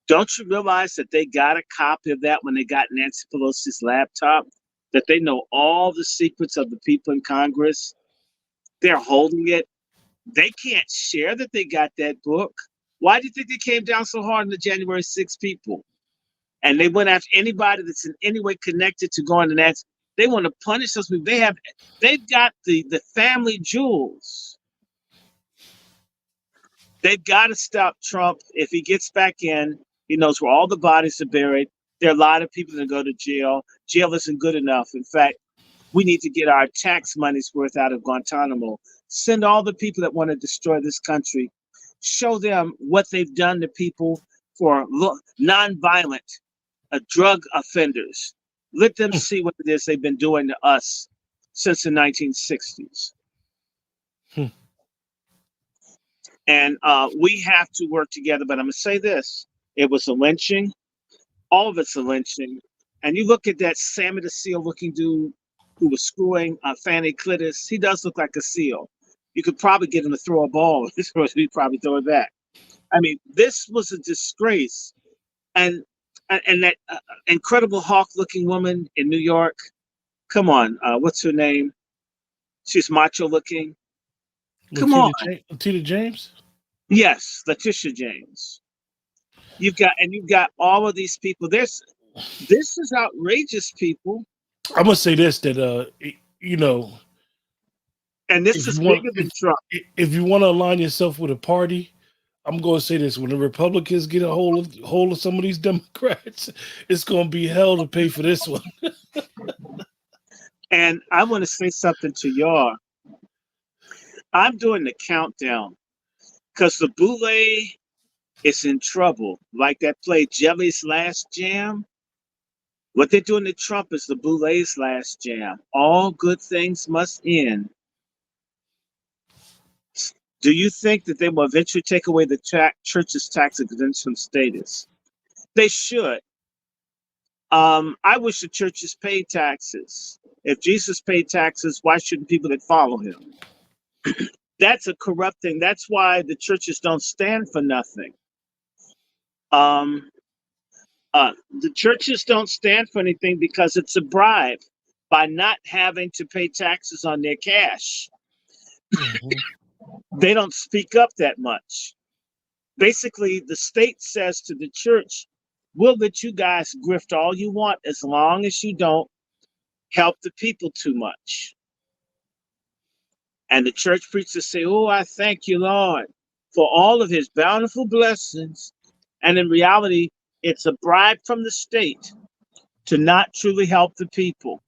C: Don't you realize that they got a copy of that when they got Nancy Pelosi's laptop? That they know all the secrets of the people in Congress? They're holding it. They can't share that they got that book. Why do you think they came down so hard on the January 6 people? And they went after anybody that's in any way connected to going to that. They want to punish those people. They've got the family jewels. They've got to stop Trump. If he gets back in, he knows where all the bodies are buried. There are a lot of people that go to jail. Jail isn't good enough. In fact, we need to get our tax money's worth out of Guantanamo. Send all the people that want to destroy this country. Show them what they've done to people for nonviolent drug offenders. Let them see what it is they've been doing to us since the 1960s. And we have to work together. But I'm going to say this. It was a lynching. All of it's a lynching. And you look at that Sammy the Seal looking dude who was screwing Fanny Clitis. He does look like a seal. You could probably get him to throw a ball. He'd probably throw it back. I mean, this was a disgrace. And that Incredible Hulk looking woman in New York. Come on. What's her name? She's macho looking. Come on.
B: Letitia James?
C: Yes, Letitia James. You've got all of these people. This is outrageous, people.
B: I'm gonna say this, that
C: and this is bigger than Trump.
B: If you want to align yourself with a party, I'm gonna say this: when the Republicans get a hold of some of these Democrats, it's gonna be hell to pay for this one.
C: And I want to say something to y'all. I'm doing the countdown because the Boule is in trouble. Like that play Jelly's Last Jam. What they're doing to Trump is the Boule's last jam. All good things must end. Do you think that they will eventually take away the church's tax exemption status? They should. I wish the churches paid taxes. If Jesus paid taxes, why shouldn't people that follow him? That's a corrupt thing. That's why the churches don't stand for nothing. The churches don't stand for anything because it's a bribe by not having to pay taxes on their cash. Mm-hmm. They don't speak up that much. Basically, the state says to the church, we'll let you guys grift all you want as long as you don't help the people too much. And the church preachers say, oh, I thank you, Lord, for all of his bountiful blessings. And in reality, it's a bribe from the state to not truly help the people.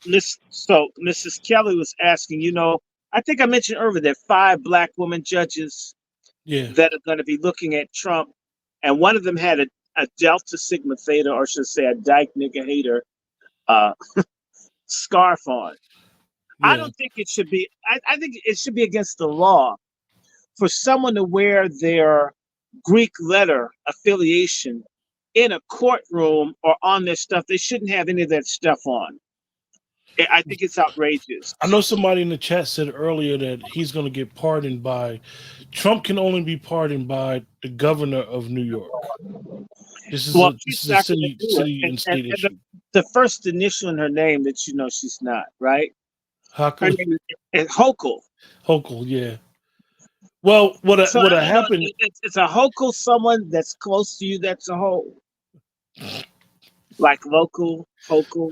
C: Mrs. Kelly was asking, I think I mentioned earlier there are 5 Black women judges that are going to be looking at Trump. And one of them had a Delta Sigma Theta, or should I say a Dyke Nigga Hater scarf on. Yeah. I don't think it should be, I think it should be against the law for someone to wear their Greek letter affiliation in a courtroom or on their stuff, they shouldn't have any of that stuff on. I think it's outrageous.
B: I know somebody in the chat said earlier that he's going to get pardoned by Trump. Can only be pardoned by the governor of New York. This is
C: Well,
B: a
C: she's not going to do it.
B: city and state
C: And
B: issue.
C: the first initial in her name that you know she's not, right? Her
B: Hochul,
C: name is Hochul.
B: Hochul, yeah. Well, what happened?
C: It's a Hochul, someone that's close to you. That's a whole, like local Hochul.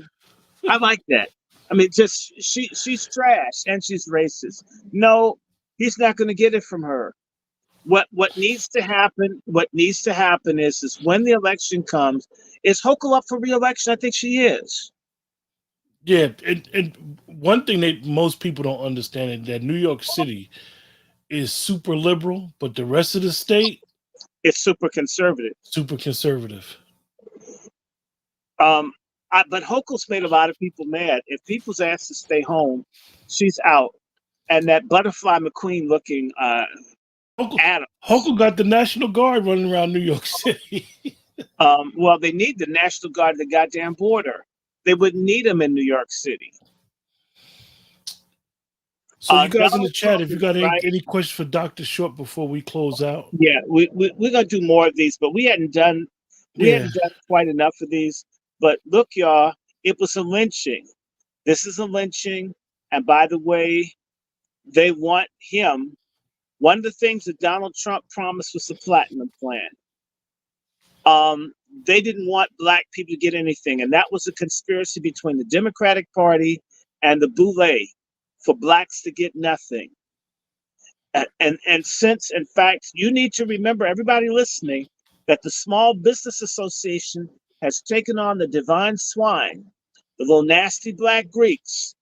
C: I like that. I mean, just she's trash and she's racist. No, he's not going to get it from her. What needs to happen? What needs to happen is when the election comes, is Hochul up for re-election? I think she is.
B: Yeah, and one thing that most people don't understand is that New York City is super liberal, but the rest of the state,
C: it's super conservative.
B: Super conservative.
C: But Hochul's made a lot of people mad. If people's asked to stay home, she's out. And that Butterfly McQueen looking Adam.
B: Hochul got the National Guard running around New York City.
C: Well, they need the National Guard at the goddamn border. They wouldn't need them in New York City.
B: So you guys in the chat, if you got any questions for Dr. Short before we close out?
C: Yeah, we're gonna do more of these, but we hadn't done quite enough of these. But look, y'all, it was a lynching. This is a lynching, and by the way, they want him. One of the things that Donald Trump promised was the Platinum Plan. They didn't want black people to get anything, and that was a conspiracy between the Democratic Party and the Boule for blacks to get nothing. And since, in fact, you need to remember, everybody listening, that the Small Business Association has taken on the divine swine, the little nasty black Greeks,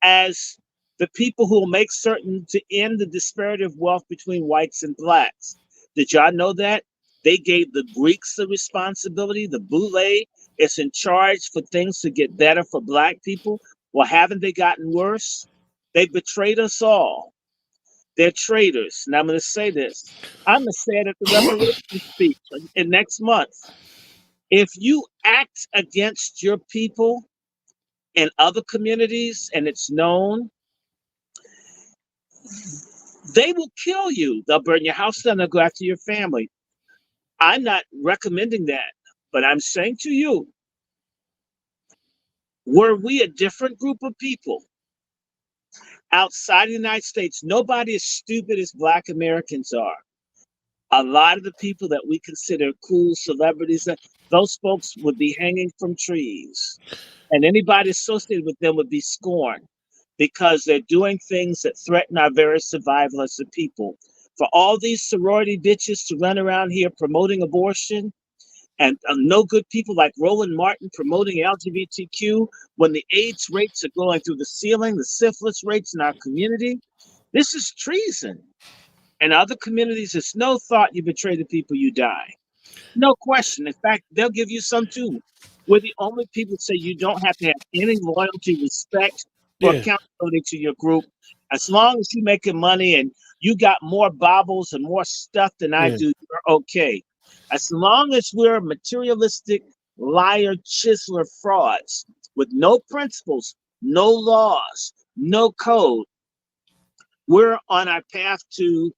C: as the people who will make certain to end the disparity of wealth between whites and blacks. Did y'all know that? They gave the Greeks the responsibility. The Boule is in charge for things to get better for black people. Well, haven't they gotten worse? They betrayed us all. They're traitors. And I'm going to say this. I'm going to say it at the reparations speech in next month. If you act against your people in other communities and it's known, they will kill you. They'll burn your house down. They'll go after your family. I'm not recommending that, but I'm saying to you, were we a different group of people outside the United States, nobody as stupid as Black Americans are. A lot of the people that we consider cool celebrities, those folks would be hanging from trees. And anybody associated with them would be scorned because they're doing things that threaten our very survival as a people. For all these sorority bitches to run around here promoting abortion, and no good people like Roland Martin promoting LGBTQ when the AIDS rates are going through the ceiling, the syphilis rates in our community, this is treason. In other communities, it's no thought you betray the people, you die. No question. In fact, they'll give you some too. We're the only people that say you don't have to have any loyalty, respect, or accountability to your group. As long as you're making money and you got more baubles and more stuff than I do, you're okay. As long as we're materialistic, liar, chiseler frauds with no principles, no laws, no code, we're on our path to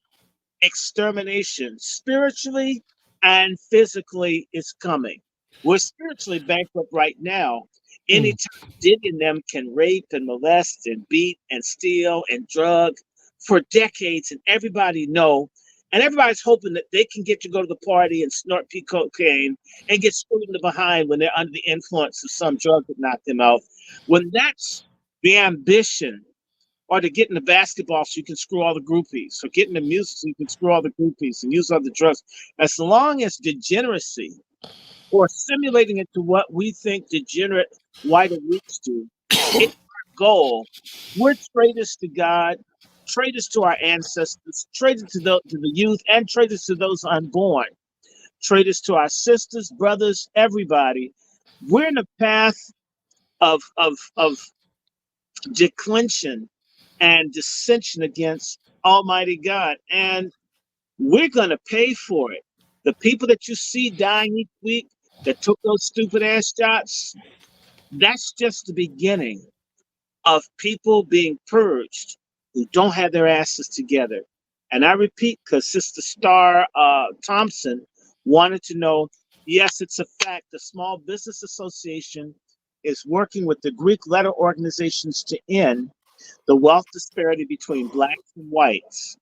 C: extermination. Spiritually and physically, it's coming. We're spiritually bankrupt right now. Anytime Diddy and them can rape and molest and beat and steal and drug for decades, and everybody know. And everybody's hoping that they can get to go to the party and snort cocaine and get screwed in the behind when they're under the influence of some drug that knocked them out. When that's the ambition, or to get in the basketball so you can screw all the groupies, or get in the music so you can screw all the groupies and use other drugs. As long as degeneracy or simulating it to what we think degenerate white elites do, it's our goal. We're traitors to God, traitors to our ancestors, traitors to the youth, and traitors to those unborn, traitors to our sisters, brothers, everybody. We're in a path of declension and dissension against Almighty God. And We're going to pay for it. The people that you see dying each week that took those stupid ass shots, that's just the beginning of people being purged who don't have their asses together. And I repeat, because Sister Star Thompson wanted to know, yes, it's a fact. The Small Business Association is working with the Greek letter organizations to end the wealth disparity between blacks and whites.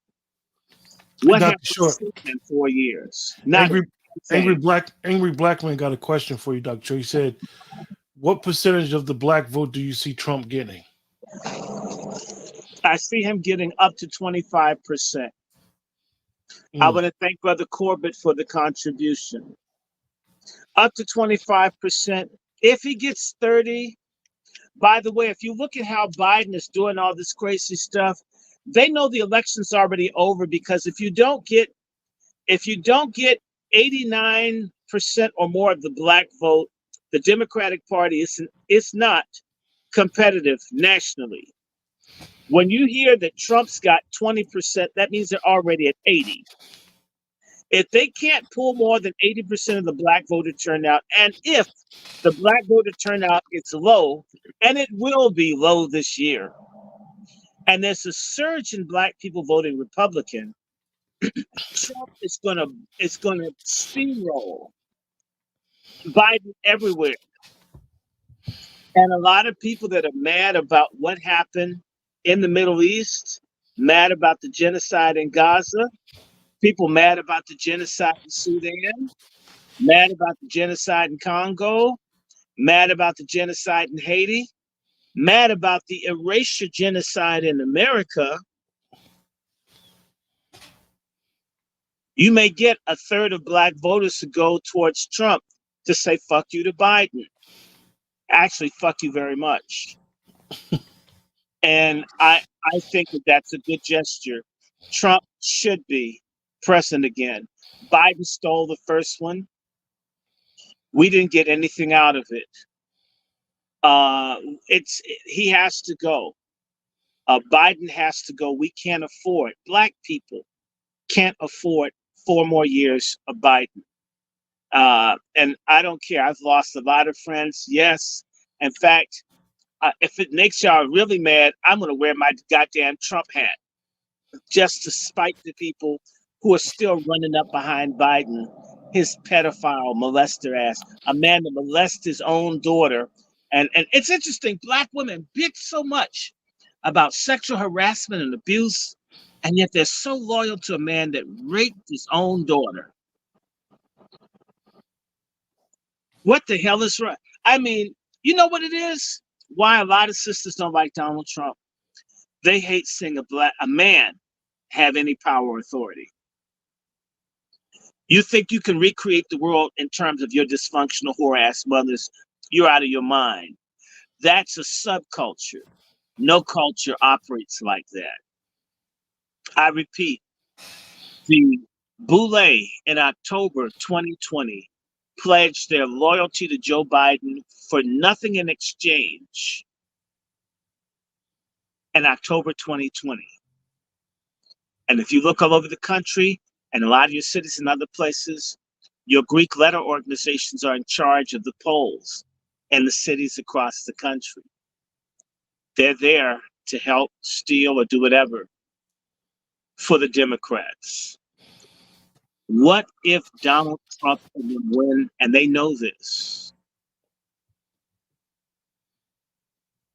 B: Hey,
C: What
B: Dr.
C: have we
B: Short,
C: seen in 4 years? Not
B: angry
C: saying.
B: black man got a question for you, Dr. Short. He said, what percentage of the black vote do you see Trump getting?
C: I see him getting up to 25%. I want to thank Brother Corbett for the contribution. Up to 25%. If he gets 30, by the way, if you look at how Biden is doing all this crazy stuff, they know the election's already over, because if you don't get 89% or more of the black vote, the Democratic Party is not competitive nationally. When you hear that Trump's got 20%, that means they're already at 80. If they can't pull more than 80% of the black voter turnout, and if the black voter turnout is low, and it will be low this year, and there's a surge in black people voting Republican, Trump is gonna steamroll Biden everywhere. And a lot of people that are mad about what happened in the Middle East, mad about the genocide in Gaza, people mad about the genocide in Sudan, mad about the genocide in Congo, mad about the genocide in Haiti, mad about the erasure genocide in America. You may get a third of black voters to go towards Trump to say, fuck you to Biden. Actually, fuck you very much. And I think that that's a good gesture. Trump should be president again. Biden stole the first one. We didn't get anything out of it. He has to go. Biden has to go. We can't afford, black people can't afford 4 more years of Biden. And I don't care. I've lost a lot of friends. Yes. In fact, if it makes y'all really mad, I'm going to wear my goddamn Trump hat just to spite the people who are still running up behind Biden, his pedophile molester ass, a man that molests his own daughter. And it's interesting, black women bitch so much about sexual harassment and abuse, and yet they're so loyal to a man that raped his own daughter. What the hell is right? I mean, you know what it is? Why a lot of sisters don't like Donald Trump? They hate seeing a man have any power or authority. You think you can recreate the world in terms of your dysfunctional whore-ass mothers? You're out of your mind. That's a subculture. No culture operates like that. I repeat, the Boule in October 2020 pledged their loyalty to Joe Biden for nothing in exchange in October 2020. And if you look all over the country and a lot of your cities and other places, your Greek letter organizations are in charge of the polls in the cities across the country. They're there to help steal or do whatever for the Democrats. What if Donald Trump would win, and they know this?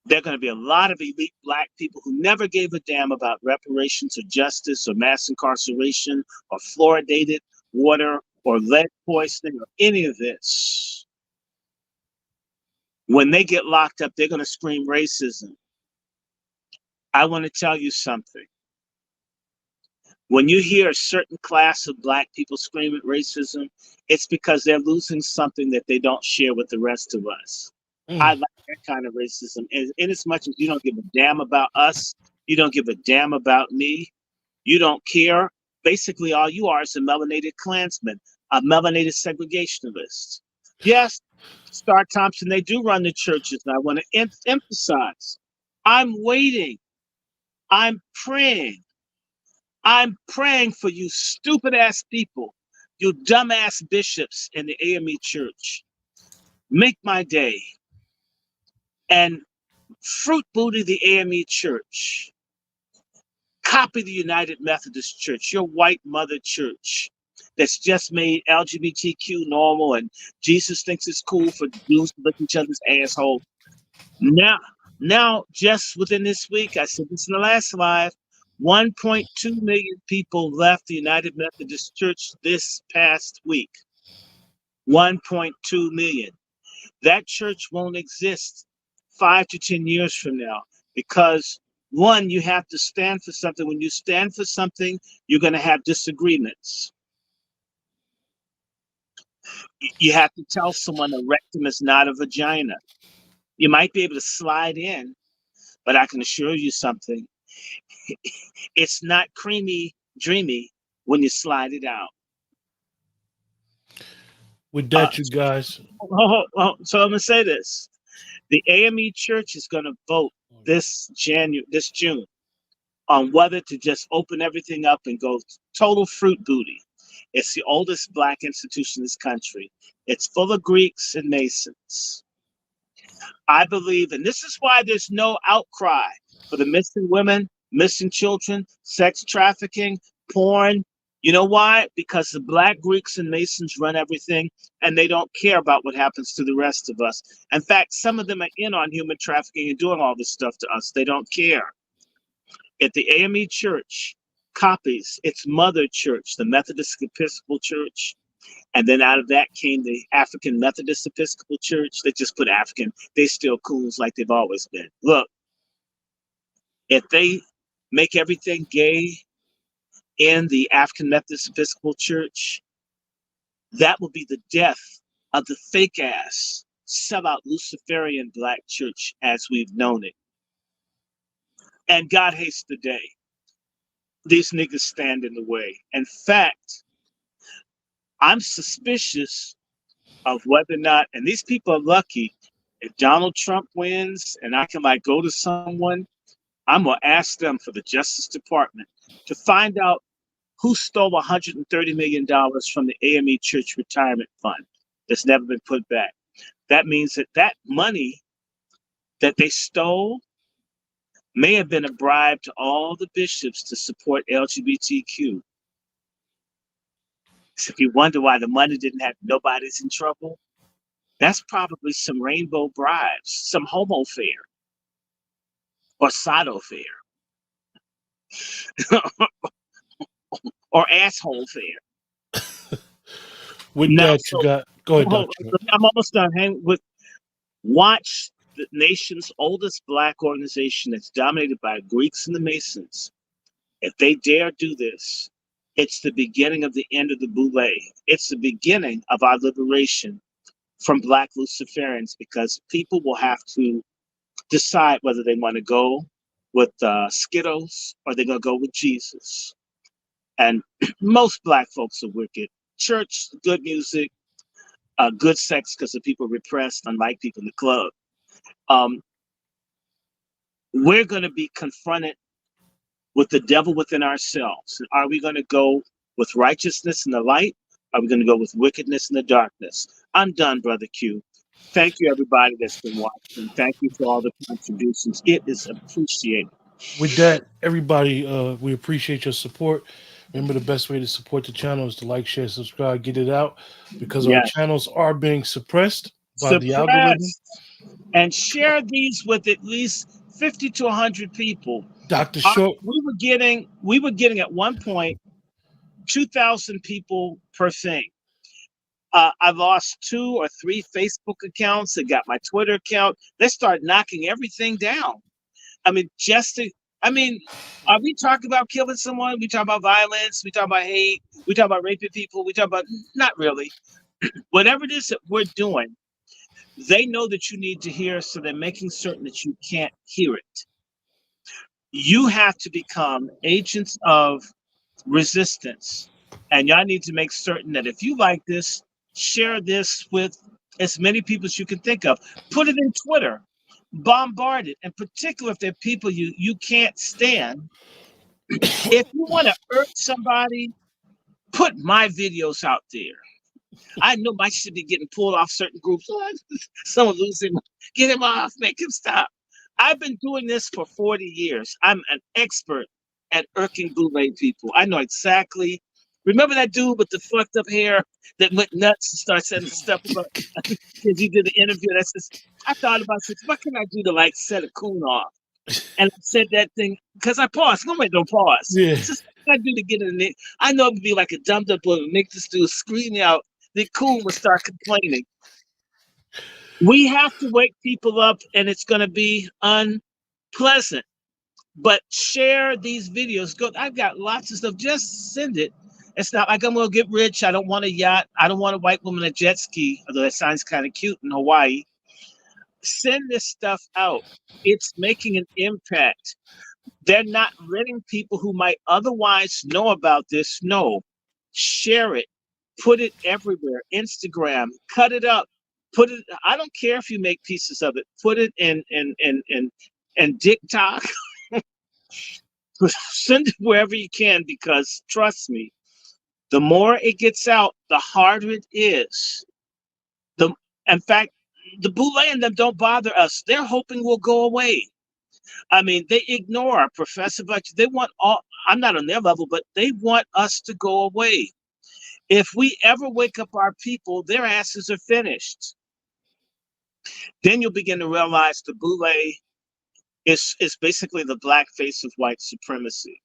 C: There are going to be a lot of elite black people who never gave a damn about reparations or justice or mass incarceration or fluoridated water or lead poisoning or any of this. When they get locked up, they're going to scream racism. I want to tell you something. When you hear a certain class of black people scream at racism, it's because they're losing something that they don't share with the rest of us. I like that kind of racism. And in as much as you don't give a damn about us, you don't give a damn about me, you don't care. Basically, all you are is a melanated Klansman, a melanated segregationalist. Yes, Star Thompson, they do run the churches. And I want to emphasize, I'm waiting. I'm praying I'm praying for you stupid ass people, you dumbass bishops in the AME church. Make my day. And fruit booty the AME church. Copy the United Methodist Church, your white mother church that's just made LGBTQ normal and Jesus thinks it's cool for dudes to lick each other's asshole. Now, just within this week, I said this in the last live, 1.2 million people left the United Methodist Church this past week. 1.2 million. That church won't exist 5 to 10 years from now because, one, you have to stand for something. When you stand for something, you're going to have disagreements. You have to tell someone a rectum is not a vagina. You might be able to slide in, but I can assure you something. It's not creamy, dreamy when you slide it out.
B: With that, you guys.
C: So I'm going to say this. The AME Church is going to vote this June on whether to just open everything up and go total fruit booty. It's the oldest Black institution in this country. It's full of Greeks and Masons. I believe, and this is why there's no outcry for the missing women, missing children, sex trafficking, porn. You know why? Because the Black Greeks and Masons run everything, and they don't care about what happens to the rest of us. In fact, some of them are in on human trafficking and doing all this stuff to us. They don't care. If the AME Church copies its mother church, the Methodist Episcopal Church, and then out of that came the African Methodist Episcopal Church. They just put African. They still coons like they've always been. Look, if they make everything gay in the African Methodist Episcopal Church, that will be the death of the fake ass, sellout Luciferian Black church as we've known it. And God hates the day these niggas stand in the way. In fact, I'm suspicious of whether or not, and these people are lucky, if Donald Trump wins and I can like go to someone, I'm gonna ask them for the Justice Department to find out who stole $130 million from the AME Church Retirement Fund that's never been put back. That means that that money that they stole may have been a bribe to all the bishops to support LGBTQ. So if you wonder why the money didn't have nobody's in trouble, that's probably some rainbow bribes, some homo fair or sodo fair or asshole fair.
B: With
C: now,
B: that,
C: so,
B: you got. Go ahead, Dr.
C: I'm almost done. Hang with. Watch the nation's oldest Black organization that's dominated by Greeks and the Masons. If they dare do this, it's the beginning of the end of the boule. It's the beginning of our liberation from Black Luciferians, because people will have to decide whether they want to go with Skittles or they're going to go with Jesus. And most Black folks are wicked. Church, good music, good sex because the people repressed, unlike people in the club. We're going to be confronted with the devil within ourselves. Are we going to go with righteousness in the light? Are we going to go with wickedness in the darkness? I'm done, Brother Q. Thank you, everybody that's been watching. Thank you for all the contributions. It is appreciated.
B: With that, everybody, we appreciate your support. Remember, the best way to support the channel is to like, share, subscribe, get it out, because our channels are being suppressed by the algorithm.
C: And share these with at least 50 to 100 people.
B: Dr. Short,
C: we were getting at one point 2,000 people per thing. I lost 2 or 3 Facebook accounts. I got my Twitter account. They start knocking everything down. I mean, are we talking about killing someone? We talk about violence. We talk about hate. We talk about raping people. We talk about, not really. Whatever it is that we're doing, they know that you need to hear, so they're making certain that you can't hear it. You have to become agents of resistance. And y'all need to make certain that if you like this, share this with as many people as you can think of. Put it in Twitter. Bombard it. In particular, if there are people you can't stand,
D: If you want to hurt somebody, put my videos out there. I know my shit be getting pulled off certain groups. Oh, someone losing, get him off, make him stop. I've been doing this for 40 years. I'm an expert at irking bootleg people. I know exactly. Remember that dude with the fucked up hair that went nuts and started saying stuff about because he did the interview? That's just, I thought about this. What can I do to like set a coon off? And I said that thing because I paused. Nobody don't pause.
B: Yeah.
D: It's just what I do to get in the. I know it would be like a dumped up would make this dude scream out. The coon would start complaining. We have to wake people up, and it's going to be unpleasant. But share these videos. Go. I've got lots of stuff. Just send it. It's not like I'm going to get rich. I don't want a yacht. I don't want a white woman a jet ski, although that sounds kind of cute in Hawaii. Send this stuff out. It's making an impact. They're not letting people who might otherwise know about this know. Share it. Put it everywhere. Instagram. Cut it up. Put it. I don't care if you make pieces of it. Put it in TikTok. Send it wherever you can, because trust me, the more it gets out, the harder it is. In fact, the boule and them don't bother us. They're hoping we'll go away. I mean, they ignore our professive lecture. They want all. I'm not on their level, but they want us to go away. If we ever wake up our people, their asses are finished. Then you'll begin to realize the boule is basically the black face of white supremacy.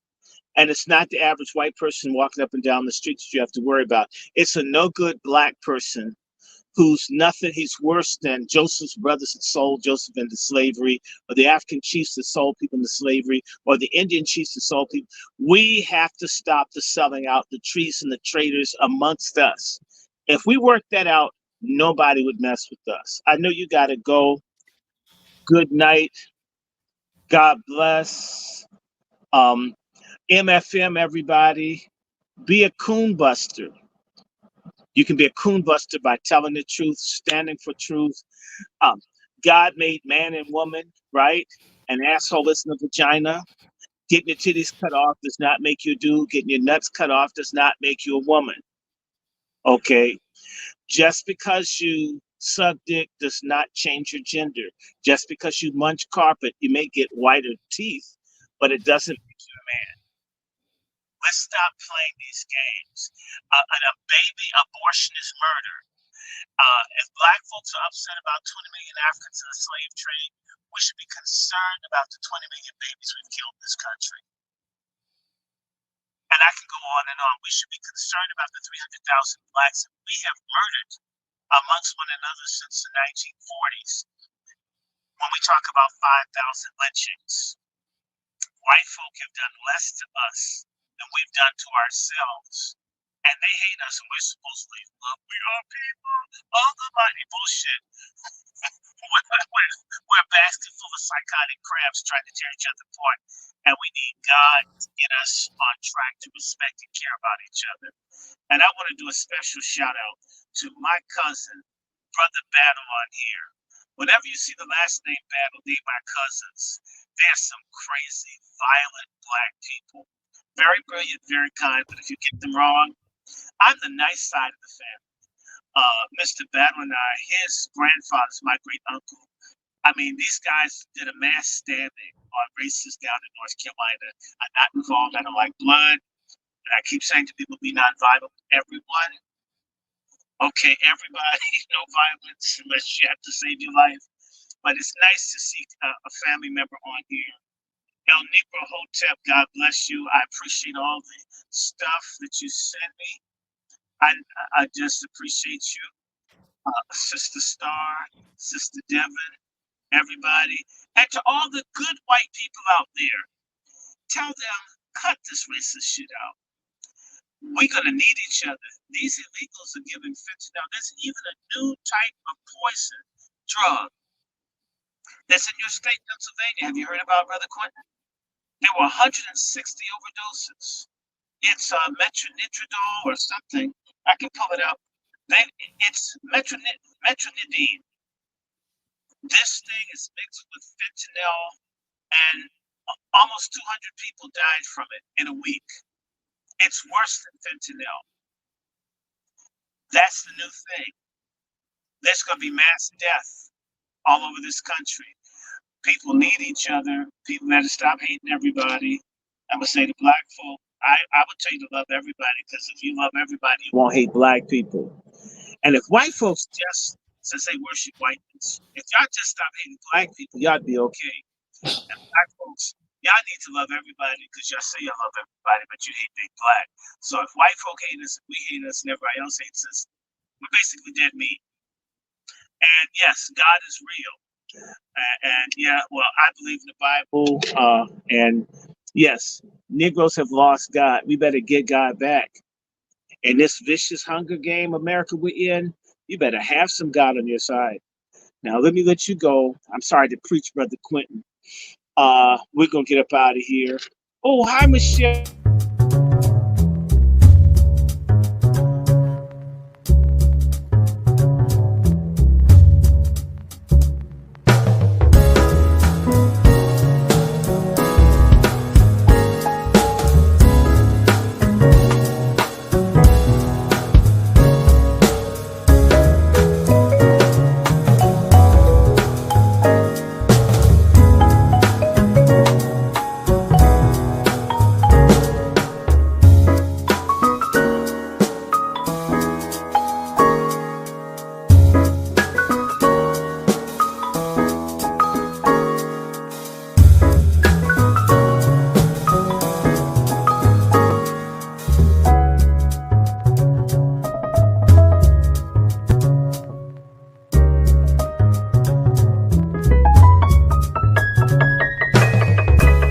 D: And it's not the average white person walking up and down the street that you have to worry about. It's a no good black person who's nothing. He's worse than Joseph's brothers that sold Joseph into slavery, or the African chiefs that sold people into slavery, or the Indian chiefs that sold people. We have to stop the selling out, the treason, the traitors amongst us. If we work that out, nobody would mess with us. I know you got to go. Good night. God bless. MFM, everybody. Be a coon buster. You can be a coon buster by telling the truth, standing for truth. God made man and woman, right? An asshole isn't a vagina. Getting your titties cut off does not make you a dude. Getting your nuts cut off does not make you a woman. Okay? Just because you suck dick does not change your gender. Just because you munch carpet, you may get whiter teeth, but it doesn't make you a man. Let's stop playing these games. A baby abortion is murder. If black folks are upset about 20 million Africans in the slave trade, we should be concerned about the 20 million babies we've killed in this country. And I can go on and on. We should be concerned about the 300,000 blacks that we have murdered amongst one another since the 1940s. When we talk about 5,000 lynchings, white folk have done less to us than we've done to ourselves. And they hate us, and we're supposedly love. We are people. All the money bullshit. We're a basket full of psychotic crabs trying to tear each other apart. And we need God to get us on track to respect and care about each other. And I want to do a special shout out to my cousin, Brother Battle on here. Whenever you see the last name Battle, they my cousins. They're some crazy, violent black people. Very brilliant, very kind, but if you get them wrong, I'm the nice side of the family. Mr. Battle and I, his grandfather's my great uncle. I mean, these guys did a mass stabbing on racists down in North Carolina. I'm not involved. I don't like blood. And I keep saying to people, be nonviolent with everyone. Okay, everybody, no violence unless you have to save your life. But it's nice to see a family member on here. El Negro Hotep, God bless you. I appreciate all the stuff that you send me. I just appreciate you. Sister Star, Sister Devon, everybody. And to all the good white people out there, tell them, cut this racist shit out. We're going to need each other. These illegals are giving fentanyl. There's even a new type of poison drug that's in your state, Pennsylvania. Have you heard about, Brother Quentin? There were 160 overdoses. It's metronidazole or something. I can pull it up. It's metronidine. This thing is mixed with fentanyl, and Almost 200 people died from it in a week. It's worse than fentanyl. That's the new thing. There's going to be mass death all over this country. People need each other. People got to stop hating everybody. I'm going to say to black folk, I would tell you to love everybody, because if you love everybody, you won't hate black people. And if white folks just, since they worship whiteness, if y'all just stop hating black people, y'all be okay. And black folks, y'all need to love everybody, because y'all say y'all love everybody, but you hate big black. So if white folk hate us, we hate us, and everybody else hates us, we're basically dead meat. And yes, God is real. And yeah, well, I believe in the Bible. And yes, Negroes have lost God. We better get God back. In this vicious hunger game America we're in, you better have some God on your side. Now, let me let you go. I'm sorry to preach, Brother Quentin. We're going to get up out of here. Oh, hi, Michelle.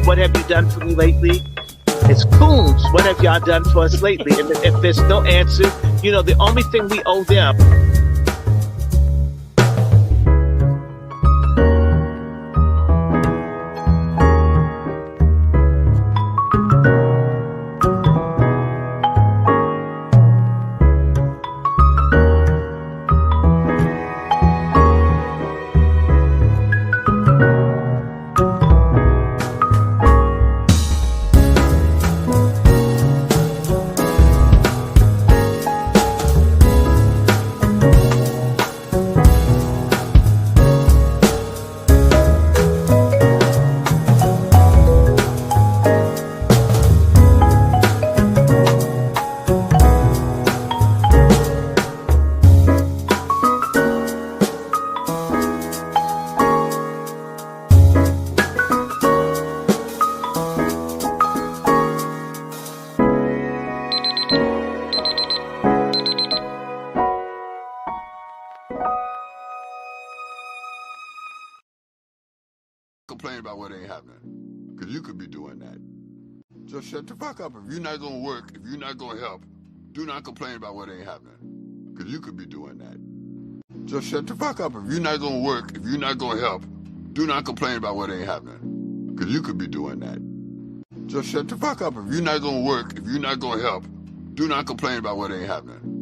D: What have you done for me lately? It's Coons. What have y'all done for us lately? And if there's no answer, you know, the only thing we owe them.
E: Complain about what ain't happening, because you could be doing that. Just shut the fuck up. If you're not gonna work, if you're not gonna help, do not complain about what ain't happening, because you could be doing that. Just shut the fuck up. If you're not gonna work, if you're not gonna help, do not complain about what ain't happening, because you could be doing that. Just shut the fuck up. If you're not gonna work, if you're not gonna help, do not complain about what ain't happening,